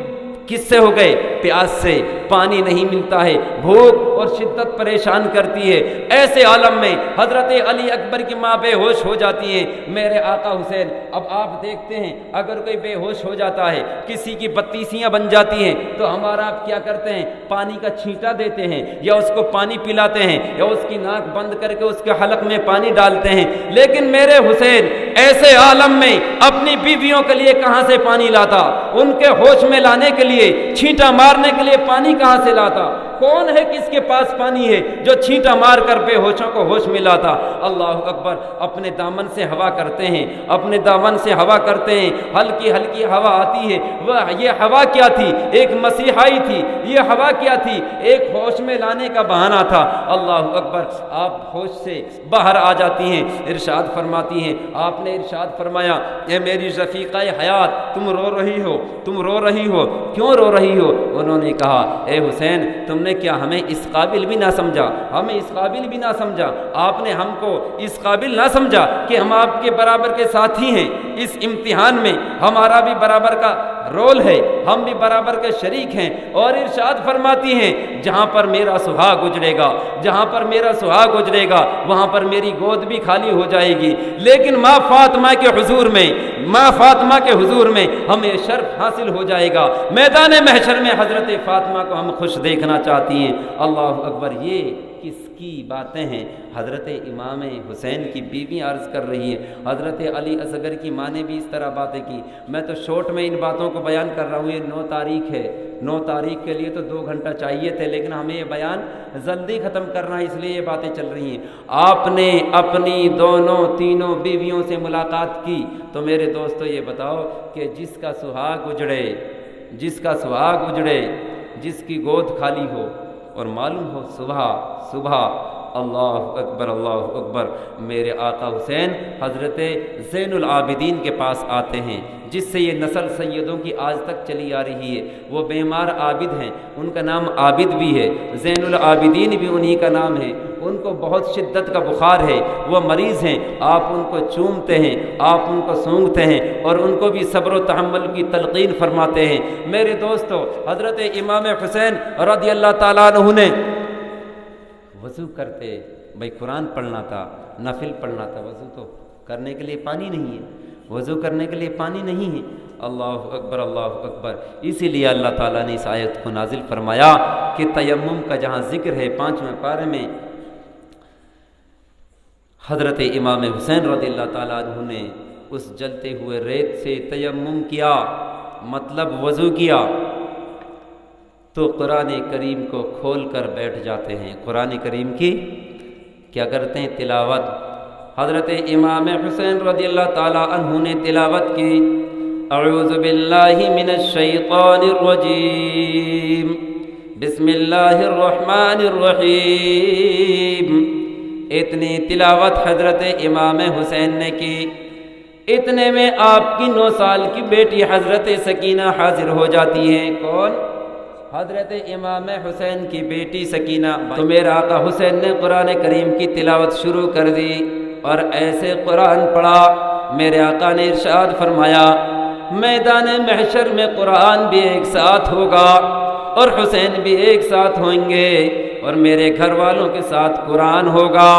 A: کس سے ہو گئے؟ پیاس سے، پانی نہیں ملتا ہے، بھوک اور شدت پریشان کرتی ہے۔ ایسے عالم میں حضرت علی اکبر کی ماں بے ہوش ہو جاتی ہیں، میرے آقا حسین۔ اب آپ دیکھتے ہیں اگر کوئی بے ہوش ہو جاتا ہے، کسی کی بتیسیاں بن جاتی ہیں، تو ہمارا آپ کیا کرتے ہیں؟ پانی کا چھینٹا دیتے ہیں، یا اس کو پانی پلاتے ہیں، یا اس کی ناک بند کر کے اس کے حلق میں پانی ڈالتے ہیں۔ لیکن میرے حسین ایسے عالم میں اپنی بیویوں کے لیے کہاں سے پانی لاتا؟ ان کے ہوش میں لانے کے لیے، چھینٹا مارنے کے لیے پانی کہاں سے لاتا؟ کون ہے کس کے پاس پانی ہے جو چھینٹا مار کر بے ہوشوں کو ہوش میں لاتا؟ اللہ اکبر۔ اپنے دامن سے ہوا کرتے ہیں، اپنے دامن سے ہوا کرتے ہیں، ہلکی ہلکی ہوا آتی ہے۔ وہ یہ ہوا کیا تھی؟ ایک مسیحائی تھی۔ یہ ہوا کیا تھی؟ ایک ہوش میں لانے کا بہانہ تھا۔ اللہ اکبر۔ آپ ہوش سے باہر آ جاتی ہیں، ارشاد فرماتی ہیں، آپ نے ارشاد فرمایا، اے میری رفیقہ حیات، تم رو رہی ہو، تم رو رہی ہو، کیوں رو رہی ہو؟ انہوں نے کہا، اے حسین، تم نے کیا ہمیں اس قابل بھی نہ سمجھا؟ ہمیں اس قابل بھی نہ سمجھا؟ آپ نے ہم کو اس قابل نہ سمجھا کہ ہم آپ کے برابر کے ساتھی ہیں؟ اس امتحان میں ہمارا بھی برابر کا رول ہے، ہم بھی برابر کے شریک ہیں۔ اور ارشاد فرماتی ہیں، جہاں پر میرا سہاگ اجڑے گا، جہاں پر میرا سہاگ اجڑے گا، وہاں پر میری گود بھی خالی ہو جائے گی، لیکن ماں فاطمہ کے حضور میں، ماں فاطمہ کے حضور میں ہمیں شرف حاصل ہو جائے گا۔ میدان محشر میں حضرت فاطمہ کو ہم خوش دیکھنا چاہتی ہیں۔ اللہ اکبر۔ یہ کس کی باتیں ہیں؟ حضرت امام حسین کی بیوی عرض کر رہی ہیں، حضرت علی اصغر کی ماں نے بھی اس طرح باتیں کی۔ میں تو شارٹ میں ان باتوں کو بیان کر رہا ہوں۔ یہ 9 تاریخ ہے، 9 تاریخ کے لیے تو 2 گھنٹہ چاہیے تھے، لیکن ہمیں یہ بیان جلدی ختم کرنا ہے، اس لیے یہ باتیں چل رہی ہیں۔ آپ نے اپنی دونوں تینوں بیویوں سے ملاقات کی، تو میرے دوستو یہ بتاؤ کہ جس کا سہاگ اجڑے، جس کا سہاگ اجڑے، جس کی گود خالی ہو، اور معلوم ہو صبح صبح، اللہ اکبر اللہ اکبر، میرے آقا حسین حضرت زین العابدین کے پاس آتے ہیں، جس سے یہ نسل سیدوں کی آج تک چلی آ رہی ہے۔ وہ بیمار عابد ہیں، ان کا نام عابد بھی ہے، زین العابدین بھی انہی کا نام ہے۔ ان کو بہت شدت کا بخار ہے، وہ مریض ہیں، آپ ان کو چومتے ہیں، آپ ان کو سونگھتے ہیں، اور ان کو بھی صبر و تحمل کی تلقین فرماتے ہیں۔ میرے دوستو، حضرت امام حسین رضی اللہ تعالیٰ عنہ نے وضو کرتے، بھائی قرآن پڑھنا تھا، نفل پڑھنا تھا، وضو تو کرنے کے لیے پانی نہیں ہے، وضو کرنے کے لیے پانی نہیں ہے۔ اللہ اکبر اللہ اکبر۔ اسی لیے اللہ تعالیٰ نے اس آیت کو نازل فرمایا کہ تیمم کا جہاں ذکر ہے 5ویں پارے میں، حضرت امام حسین رضی اللہ تعالیٰ عنہ نے اس جلتے ہوئے ریت سے تیمم کیا، مطلب وضو کیا، تو قرآن کریم کو کھول کر بیٹھ جاتے ہیں، قرآن کریم کی کیا کرتے ہیں؟ تلاوت۔ حضرت امام حسین رضی اللہ تعالیٰ عنہ نے تلاوت کی، اعوذ باللہ من الشیطان الرجیم، بسم اللہ الرحمن الرحیم۔ اتنی تلاوت حضرت امام حسین نے کی، اتنے میں آپ کی 9 سال کی بیٹی حضرت سکینہ حاضر ہو جاتی ہیں۔ کون؟ حضرت امام حسین کی بیٹی سکینہ۔ تو میرا آقا حسین نے قرآن کریم کی تلاوت شروع کر دی، اور ایسے قرآن پڑھا، میرے آقا نے ارشاد فرمایا، میدان محشر میں قرآن بھی ایک ساتھ ہوگا، اور حسین بھی ایک ساتھ ہوئیں گے، اور میرے گھر والوں کے ساتھ قرآن ہوگا،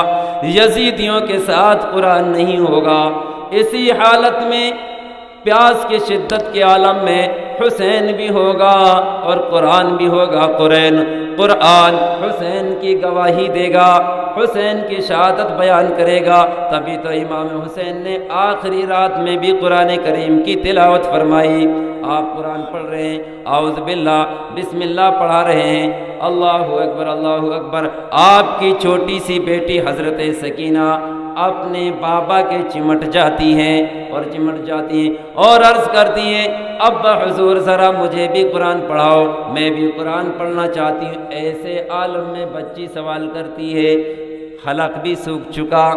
A: یزیدیوں کے ساتھ قرآن نہیں ہوگا۔ اسی حالت میں پیاس کی شدت کے عالم میں حسین بھی ہوگا اور قرآن بھی ہوگا۔ قرآن حسین کی گواہی دے گا، حسین کی شہادت بیان کرے گا۔ تبھی تو امام حسین نے آخری رات میں بھی قرآن کریم کی تلاوت فرمائی۔ آپ قرآن پڑھ رہے ہیں، اعوذ باللہ بسم اللہ پڑھا رہے ہیں، اللہ اکبر اللہ اکبر۔ آپ کی چھوٹی سی بیٹی حضرت سکینہ اپنے بابا کے چمٹ جاتی ہیں اور عرض کرتی ہیں، ابا حضور ذرا مجھے بھی قرآن پڑھاؤ، میں بھی قرآن پڑھنا چاہتی ہوں۔ ایسے عالم میں بچی سوال کرتی ہے، حلق بھی سوکھ چکا،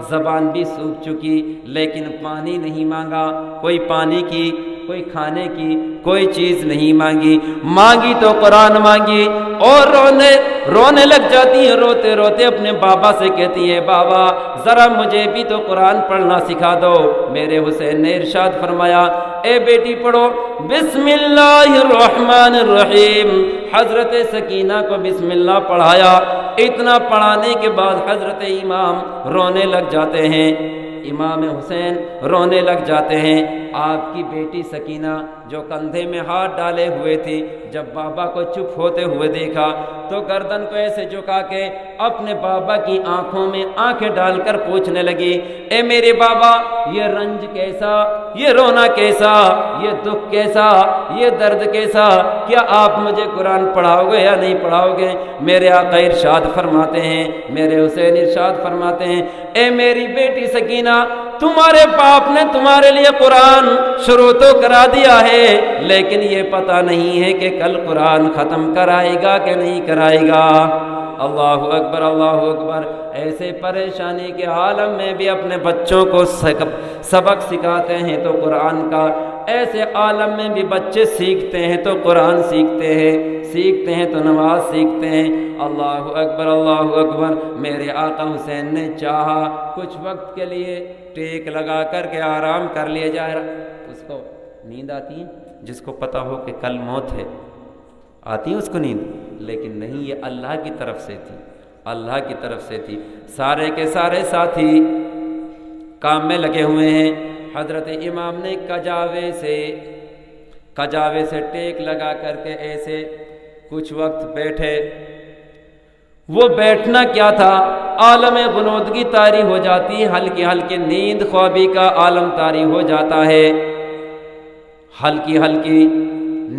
A: زبان بھی سوکھ چکی، لیکن پانی نہیں مانگا، کوئی پانی کی کوئی کھانے کی کوئی چیز نہیں مانگی، مانگی تو قرآن مانگی، اور رونے لگ جاتی ہیں، روتے روتے اپنے بابا سے کہتی ہیں بابا ذرا مجھے بھی تو قرآن پڑھنا سکھا دو۔ میرے حسین نے ارشاد فرمایا اے بیٹی پڑھو بسم اللہ الرحمن الرحیم۔ حضرت سکینہ کو بسم اللہ پڑھایا، اتنا پڑھانے کے بعد حضرت امام رونے لگ جاتے ہیں، امام حسین رونے لگ جاتے ہیں۔ آپ کی بیٹی سکینہ جو کندھے میں ہاتھ ڈالے ہوئے تھی، جب بابا کو چپ ہوتے ہوئے دیکھا تو گردن کو ایسے جھکا کے اپنے بابا کی آنکھوں میں آنکھیں ڈال کر پوچھنے لگی اے میرے بابا یہ رنج کیسا، یہ رونا کیسا، یہ دکھ کیسا، یہ درد کیسا، کیا آپ مجھے قرآن پڑھاؤ گے یا نہیں پڑھاؤ گے؟ میرے آقا ارشاد فرماتے ہیں، میرے حسین ارشاد فرماتے ہیں اے میری بیٹی سکینہ تمہارے باپ نے تمہارے لیے قرآن شروع تو کرا دیا ہے، لیکن یہ پتہ نہیں ہے کہ کل قرآن ختم کرائے گا کہ نہیں کرائے گا۔ اللہ اکبر اللہ اکبر۔ ایسے پریشانی کے عالم میں بھی اپنے بچوں کو سبق سکھاتے ہیں تو قرآن کا، ایسے عالم میں بھی بچے سیکھتے ہیں تو قرآن سیکھتے ہیں، سیکھتے ہیں تو نماز سیکھتے ہیں۔ اللہ اکبر اللہ اکبر۔ میرے آقا حسین نے چاہا کچھ وقت کے لیے ٹیک لگا کر کے آرام کر لیا جائے۔ اس کو نیند آتی ہے، جس کو پتہ ہو کہ کل موت ہے آتی ہے اس کو نیند، لیکن نہیں، یہ اللہ کی طرف سے تھی، اللہ کی طرف سے تھی۔ سارے کے سارے ساتھی کام میں لگے ہوئے ہیں۔ حضرت امام نے کجاوے سے ٹیک لگا کر کے ایسے کچھ وقت بیٹھے۔ وہ بیٹھنا کیا تھا، عالم غنودگی طاری ہو جاتی ہے، ہلکی ہلکی نیند خوابی کا عالم طاری ہو جاتا ہے، ہلکی ہلکی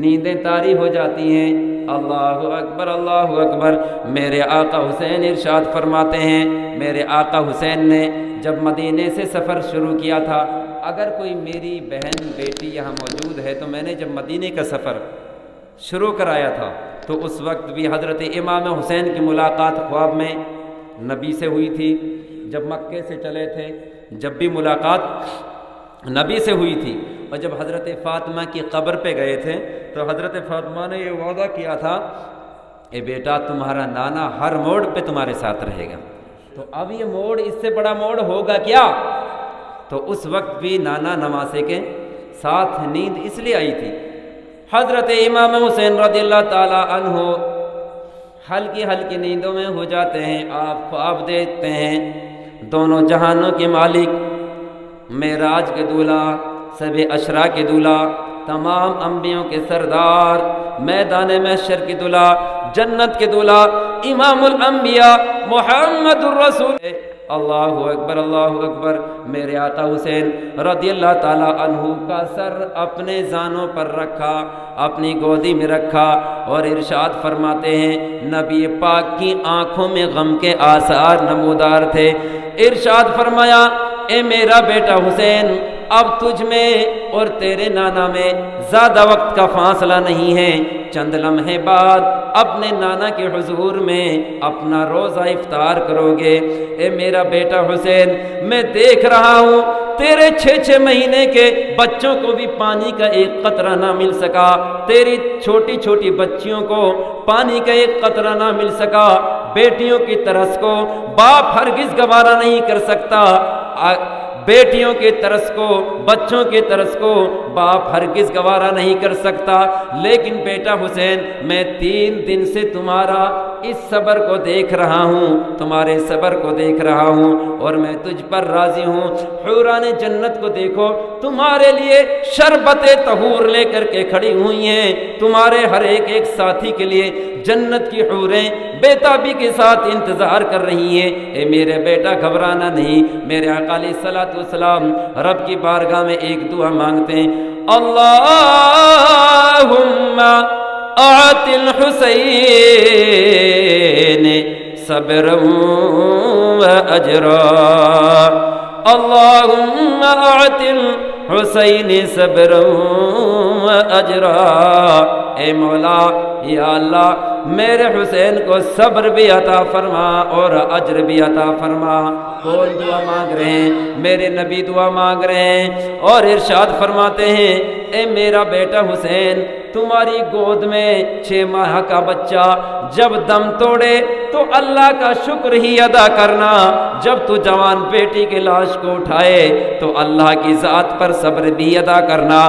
A: نیندیں طاری ہو جاتی ہیں۔ اللہ اکبر اللہ اکبر۔ میرے آقا حسین ارشاد فرماتے ہیں، میرے آقا حسین نے جب مدینے سے سفر شروع کیا تھا، اگر کوئی میری بہن بیٹی یہاں موجود ہے تو میں نے جب مدینے کا سفر شروع کرایا تھا تو اس وقت بھی حضرت امام حسین کی ملاقات خواب میں نبی سے ہوئی تھی۔ جب مکے سے چلے تھے جب بھی ملاقات نبی سے ہوئی تھی، اور جب حضرت فاطمہ کی قبر پہ گئے تھے تو حضرت فاطمہ نے یہ وعدہ کیا تھا اے بیٹا تمہارا نانا ہر موڑ پہ تمہارے ساتھ رہے گا۔ تو اب یہ موڑ اس سے بڑا موڑ ہوگا کیا؟ تو اس وقت بھی نانا نواسے کے ساتھ نیند اس لیے آئی تھی۔ حضرت امام حسین رضی اللہ تعالی عنہ ہلکی ہلکی نیندوں میں ہو جاتے ہیں۔ آپ خواب دیکھتے ہیں، دونوں جہانوں کے مالک، معراج کے دولہا، سب اشرا کے دولہا، تمام انبیوں کے سردار، میدان محشر کے دولہا، جنت کے دولہا، امام الانبیاء محمد الرسول۔ اللہ اکبر اللہ اکبر۔ میرے آقا حسین رضی اللہ تعالی عنہ کا سر اپنے زانوں پر رکھا، اپنی گودی میں رکھا، اور ارشاد فرماتے ہیں نبی پاک کی آنکھوں میں غم کے آثار نمودار تھے۔ ارشاد فرمایا اے میرا بیٹا حسین اب تجھ میں اور تیرے نانا میں زیادہ وقت کا فاصلہ نہیں ہے، چند لمحے بعد اپنے نانا کے حضور میں اپنا روزہ افطار کرو گے۔ اے میرا بیٹا حسین میں دیکھ رہا ہوں تیرے 6 مہینے کے بچوں کو بھی پانی کا ایک قطرہ نہ مل سکا، تیری چھوٹی چھوٹی بچیوں کو پانی کا ایک قطرہ نہ مل سکا، بیٹیوں کی ترس کو باپ ہرگز گوارا نہیں کر سکتا، بیٹیوں کے ترس کو، بچوں کے ترس کو باپ ہرگز گوارا نہیں کر سکتا، لیکن بیٹا حسین میں 3 دن سے تمہارا اس صبر کو دیکھ رہا ہوں، تمہارے صبر کو دیکھ رہا ہوں، اور میں تجھ پر راضی ہوں۔ حوران جنت کو دیکھو، تمہارے لیے شربت طہور لے کر کے کھڑی ہوئی ہیں، تمہارے ہر ایک ساتھی کے لیے جنت کی حوریں بے تابی کے ساتھ انتظار کر رہی ہیں۔ اے میرے بیٹا گھبرانا نہیں۔ میرے آقا علیہ الصلوۃ والسلام رب کی بارگاہ میں ایک دعا مانگتے ہیں، اللہم اعط الحسین صبرا و اجرا، اللہم اعط الحسین صبرا و اجرا۔ اے مولا، یا اللہ میرے حسین کو صبر بھی عطا فرما اور اجر بھی عطا فرما۔ کون دعا مانگ رہے ہیں؟ میرے نبی دعا مانگ رہے ہیں اور ارشاد فرماتے ہیں اے میرا بیٹا حسین، تمہاری گود میں 6 ماہ کا بچہ جب دم توڑے تو اللہ کا شکر ہی ادا کرنا، جب تو جوان بیٹی کی لاش کو اٹھائے تو اللہ کی ذات پر صبر بھی ادا کرنا،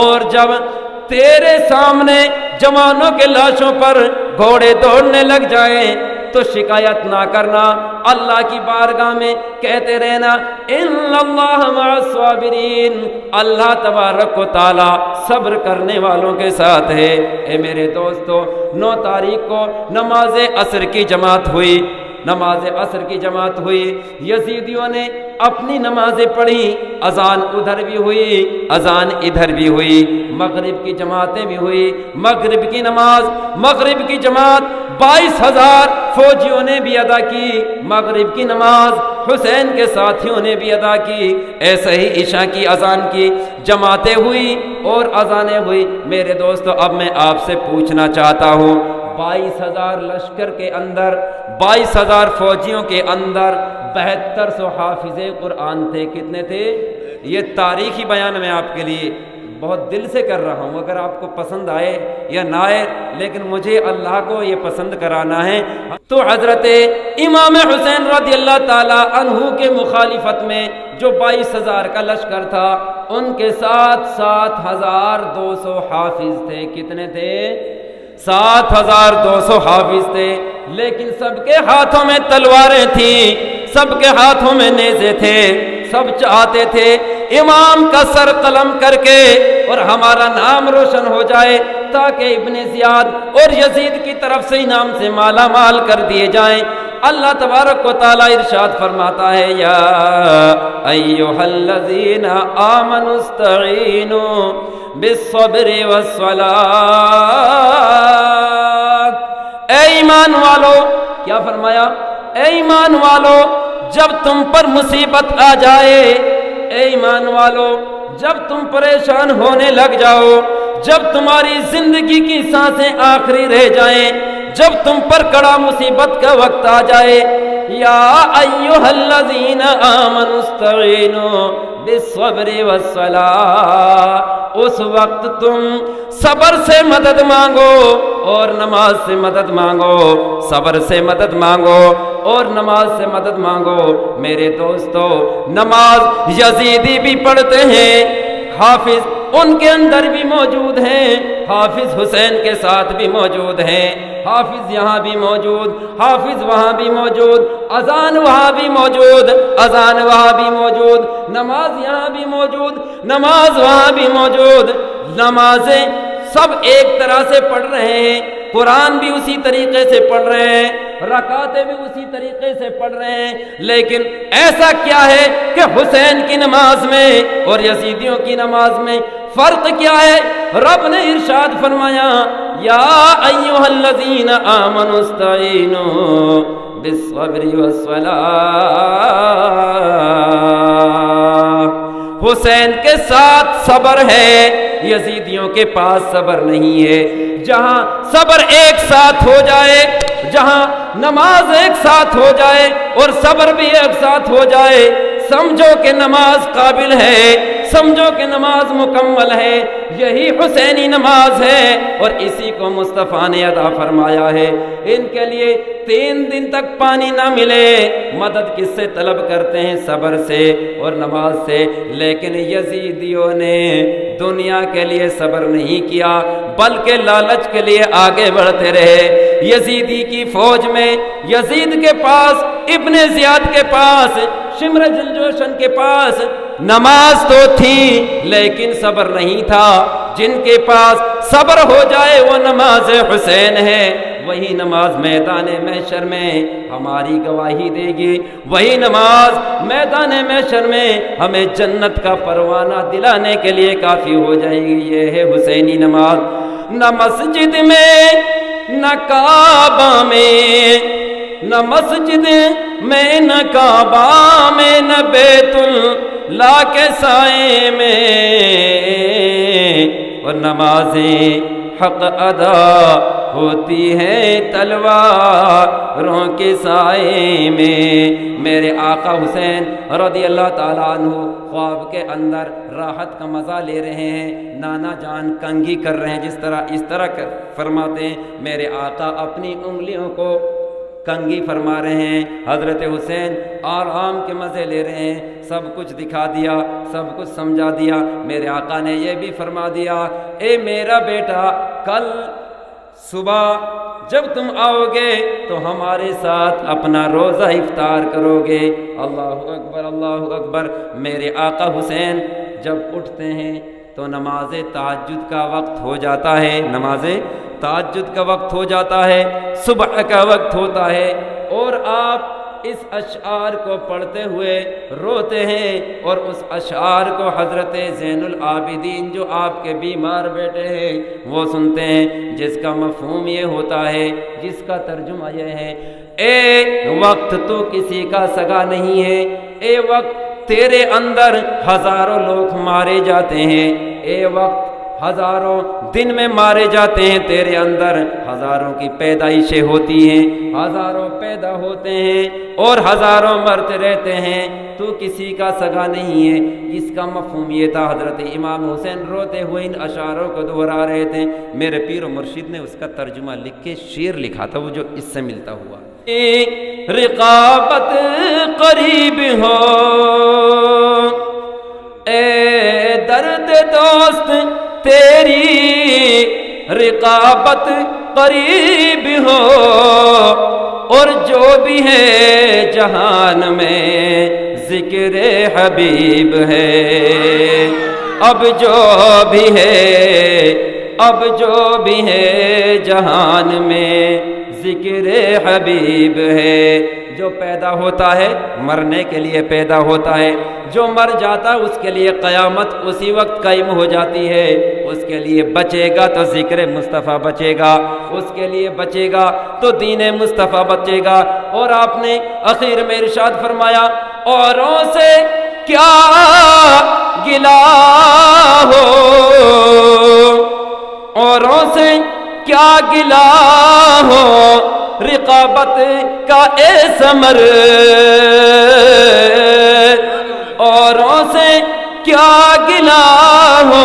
A: اور جب تیرے سامنے جوانوں کے لاشوں پر گھوڑے دوڑنے لگ جائیں تو شکایت نہ کرنا، اللہ کی بارگاہ میں کہتے رہنا ان اللہ مع الصابرین، اللہ تبارک و تعالی صبر کرنے والوں کے ساتھ ہے۔ اے میرے دوستو، 9 تاریخ کو نماز عصر کی جماعت ہوئی، نماز عصر کی جماعت ہوئی، یزیدیوں نے اپنی نمازیں پڑھی، اذان ادھر بھی ہوئی اذان ادھر بھی ہوئی، مغرب کی جماعتیں بھی ہوئی، مغرب کی نماز مغرب کی جماعت 22,000 فوجیوں نے بھی ادا کی، مغرب کی نماز حسین کے ساتھیوں نے بھی ادا کی، ایسے ہی عشاء کی اذان کی جماعتیں ہوئی اور اذانیں ہوئی۔ میرے دوستو، اب میں آپ سے پوچھنا چاہتا ہوں، 22,000 لشکر کے اندر، 22,000 فوجیوں کے اندر 7200 حافظ قرآن تھے، کتنے تھے؟ یہ تاریخی بیان میں آپ کے لیے بہت دل سے کر رہا ہوں، اگر آپ کو پسند آئے یا نہ آئے، لیکن مجھے اللہ کو یہ پسند کرانا ہے۔ تو حضرت امام حسین رضی اللہ تعالی عنہ کے مخالفت میں جو 22,000 کا لشکر تھا، ان کے ساتھ 7,200 حافظ تھے، کتنے تھے؟ 7,200 حافظ تھے، لیکن سب کے ہاتھوں میں تلواریں تھیں، سب کے ہاتھوں میں نیزے تھے، سب چاہتے تھے امام کا سر قلم کر کے اور ہمارا نام روشن ہو جائے تاکہ ابن زیاد اور یزید کی طرف سے انعام سے مالا مال کر دیے جائیں۔ اللہ تبارک و تعالی ارشاد فرماتا ہے یا ایھا الذین آمنوا استعینوا بالصبر والصلاۃ، اے ایمان والو، کیا فرمایا؟ اے ایمان والو، جب تم پر مصیبت آ جائے، اے ایمان والو، جب تم پریشان ہونے لگ جاؤ، جب تمہاری زندگی کی سانسیں آخری رہ جائیں، جب تم پر کڑا مصیبت کا وقت آ جائے، یا ایھا الذین آمنوا استعینوا بالصبر والصلاۃ، اس وقت تم صبر سے مدد مانگو اور نماز سے مدد مانگو، صبر سے مدد مانگو اور نماز سے مدد مانگو۔ میرے دوستو، نماز یزیدی بھی پڑھتے ہیں، حافظ ان کے اندر بھی موجود ہیں، حافظ حسین کے ساتھ بھی موجود ہیں، حافظ یہاں بھی موجود، حافظ وہاں بھی موجود، اذان وہاں بھی موجود، اذان وہاں بھی موجود، نماز یہاں بھی موجود، نماز وہاں بھی موجود، نمازیں سب ایک طرح سے پڑھ رہے ہیں، قرآن بھی اسی طریقے سے پڑھ رہے ہیں، رکعتیں بھی اسی طریقے سے پڑھ رہے ہیں، لیکن ایسا کیا ہے کہ حسین کی نماز میں اور یزیدیوں کی نماز میں فرق کیا ہے؟ رب نے ارشاد فرمایا یا ایھا الذین آمنوا استعینوا بالصبر والصلاۃ، حسین کے ساتھ صبر ہے، یزیدیوں کے پاس صبر نہیں ہے۔ جہاں صبر ایک ساتھ ہو جائے، جہاں نماز ایک ساتھ ہو جائے اور صبر بھی ایک ساتھ ہو جائے، سمجھو کہ نماز قابل ہے، سمجھو کہ نماز مکمل ہے، یہی حسینی نماز ہے اور اسی کو مصطفیٰ نے عطا فرمایا ہے۔ ان کے لیے 3 دن تک پانی نہ ملے، مدد کس سے طلب کرتے ہیں؟ صبر سے اور نماز سے، لیکن یزیدیوں نے دنیا کے لیے صبر نہیں کیا بلکہ لالچ کے لیے آگے بڑھتے رہے۔ یزیدی کی فوج میں، یزید کے پاس، ابن زیاد کے پاس، شمر جلجوشن کے پاس نماز تو تھی لیکن صبر نہیں تھا۔ جن کے پاس صبر ہو جائے وہ نماز حسین ہے، وہی نماز میدان محشر میں ہماری گواہی دے گی، وہی نماز میدان محشر میں ہمیں جنت کا پروانہ دلانے کے لیے کافی ہو جائے گی۔ یہ ہے حسینی نماز۔ نہ مسجد میں نہ کعبہ میں، نہ مسجد میں نہ کعبہ میں، نہ بیت اللہ کے سائے میں، اور نمازیں حق ادا ہوتی ہے تلواروں کے سائے میں۔ میرے آقا حسین رضی اللہ تعالیٰ عنہ خواب کے اندر راحت کا مزہ لے رہے ہیں، نانا جان کنگھی کر رہے ہیں، اس طرح فرماتے ہیں میرے آقا اپنی انگلیوں کو کنگھی فرما رہے ہیں، حضرت حسین آرام کے مزے لے رہے ہیں، سب کچھ دکھا دیا، سب کچھ سمجھا دیا۔ میرے آقا نے یہ بھی فرما دیا، اے میرا بیٹا کل صبح جب تم آؤ گے تو ہمارے ساتھ اپنا روزہ افطار کرو گے۔ اللہ اکبر اللہ اکبر۔ میرے آقا حسین جب اٹھتے ہیں تو نماز تہجد کا وقت ہو جاتا ہے، نماز تہجد کا وقت ہو جاتا ہے، صبح کا وقت ہوتا ہے، اور آپ اس اشعار کو پڑھتے ہوئے روتے ہیں، اور اس اشعار کو حضرت زین العابدین جو آپ کے بیمار بیٹے ہیں وہ سنتے ہیں، جس کا مفہوم یہ ہوتا ہے، جس کا ترجمہ یہ ہے، اے وقت تو کسی کا سگا نہیں ہے، اے وقت تیرے اندر ہزاروں لوگ مارے جاتے ہیں، اے وقت ہزاروں دن میں مارے جاتے ہیں، تیرے اندر ہزاروں کی پیدائشیں ہوتی ہیں، ہزاروں پیدا ہوتے ہیں اور ہزاروں مرتے رہتے ہیں، تو کسی کا سگا نہیں ہے۔ اس کا مفہوم یہ تھا۔ حضرت امام حسین روتے ہوئے ان اشعاروں کو دہرا رہے تھے۔ میرے پیر و مرشد نے اس کا ترجمہ لکھ کے شعر لکھا تھا، وہ جو اس سے ملتا ہوا، رقابت قریب ہو اے درد دوست تیری رقابت قریب ہو، اور جو بھی ہے جہان میں ذکر حبیب ہے، اب جو بھی ہے جہان میں ذکر حبیب ہے۔ جو پیدا ہوتا ہے مرنے کے لیے پیدا ہوتا ہے، جو مر جاتا ہے اس کے لیے قیامت اسی وقت قائم ہو جاتی ہے، اس کے لیے بچے گا تو ذکر مصطفیٰ بچے گا، اس کے لیے بچے گا تو دین مصطفیٰ بچے گا۔ اور آپ نے اخیر میں ارشاد فرمایا، اوروں سے کیا گلہ ہو، اوروں سے کیا گلہ ہو، رقابت کا اے ثمر، اوروں سے کیا گلہ ہو،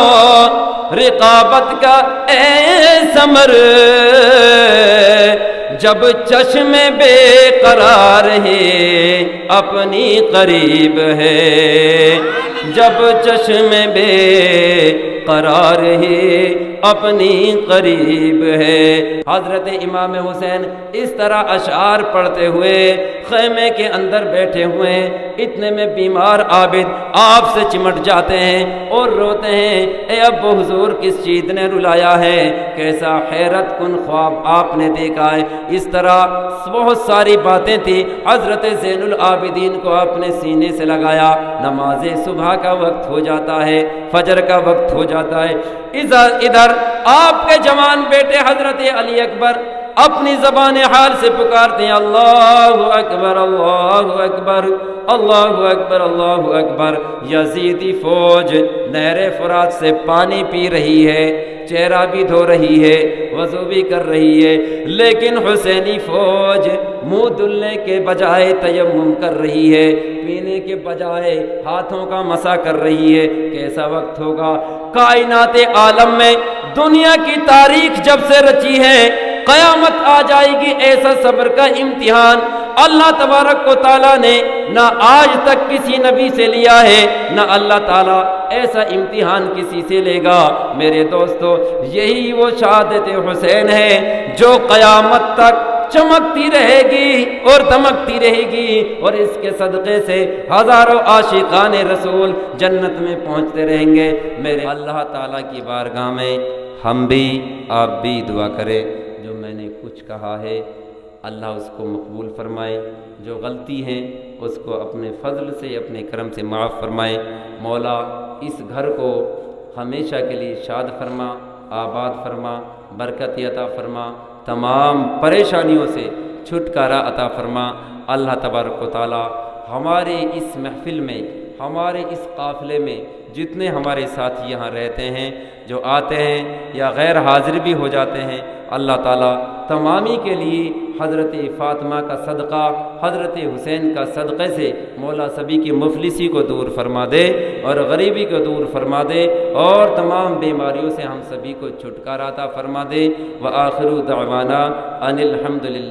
A: رقابت کا اے ثمر، جب چشم بے قرار ہے اپنی قریب ہے، جب چشم بے قرار ہے اپنی قریب ہے۔ حضرت امام حسین اس طرح اشعار پڑھتے ہوئے خیمے کے اندر بیٹھے ہوئے، اتنے میں بیمار عابد آپ سے چمٹ جاتے ہیں اور روتے ہیں، اے ابو حضور کس چیز نے رلایا ہے، کیسا حیرت کن خواب آپ نے دیکھا ہے۔ اس طرح بہت ساری باتیں تھی۔ حضرت زین العابدین کو اپنے سینے سے لگایا، نماز صبح کا وقت ہو جاتا ہے، فجر کا وقت ہو جاتا ہے، ادھر آپ کے جوان بیٹے حضرت علی اکبر اپنی زبان حال سے پکارتے ہیں، اللہ اکبر اللہ اکبر اللہ اکبر اللہ اکبر۔ یزیدی فوج نہر فرات سے پانی پی رہی ہے، چہرہ بھی دھو رہی ہے، وضو بھی کر رہی ہے، لیکن حسینی فوج منہ دھلنے کے بجائے تیمم کر رہی ہے، پینے کے بجائے ہاتھوں کا مسح کر رہی ہے۔ کیسا وقت ہوگا؟ کائنات عالم میں دنیا کی تاریخ جب سے رچی ہے، قیامت آ جائے گی، ایسا صبر کا امتحان اللہ تبارک و تعالیٰ نے نہ آج تک کسی نبی سے لیا ہے، نہ اللہ تعالیٰ ایسا امتحان کسی سے لے گا۔ میرے دوستو، یہی وہ شہادت حسین ہے جو قیامت تک چمکتی رہے گی اور دمکتی رہے گی، اور اس کے صدقے سے ہزاروں عاشقان رسول جنت میں پہنچتے رہیں گے۔ میرے اللہ تعالیٰ کی بارگاہ میں ہم بھی آپ بھی دعا کریں، جو میں نے کچھ کہا ہے اللہ اس کو مقبول فرمائے، جو غلطی ہیں اس کو اپنے فضل سے اپنے کرم سے معاف فرمائے۔ مولا اس گھر کو ہمیشہ کے لیے شاد فرما، آباد فرما، برکت عطا فرما، تمام پریشانیوں سے چھٹکارا عطا فرما۔ اللہ تبارک و تعالی ہمارے اس محفل میں ہمارے اس قافلے میں جتنے ہمارے ساتھی یہاں رہتے ہیں، جو آتے ہیں یا غیر حاضر بھی ہو جاتے ہیں، اللہ تعالیٰ تمامی کے لیے حضرت فاطمہ کا صدقہ، حضرت حسین کا صدقے سے مولا سبھی کی مفلسی کو دور فرما دے اور غریبی کو دور فرما دے اور تمام بیماریوں سے ہم سبھی کو چھٹکارا عطا فرما دے۔ وآخر دعوانا ان الحمد للہ۔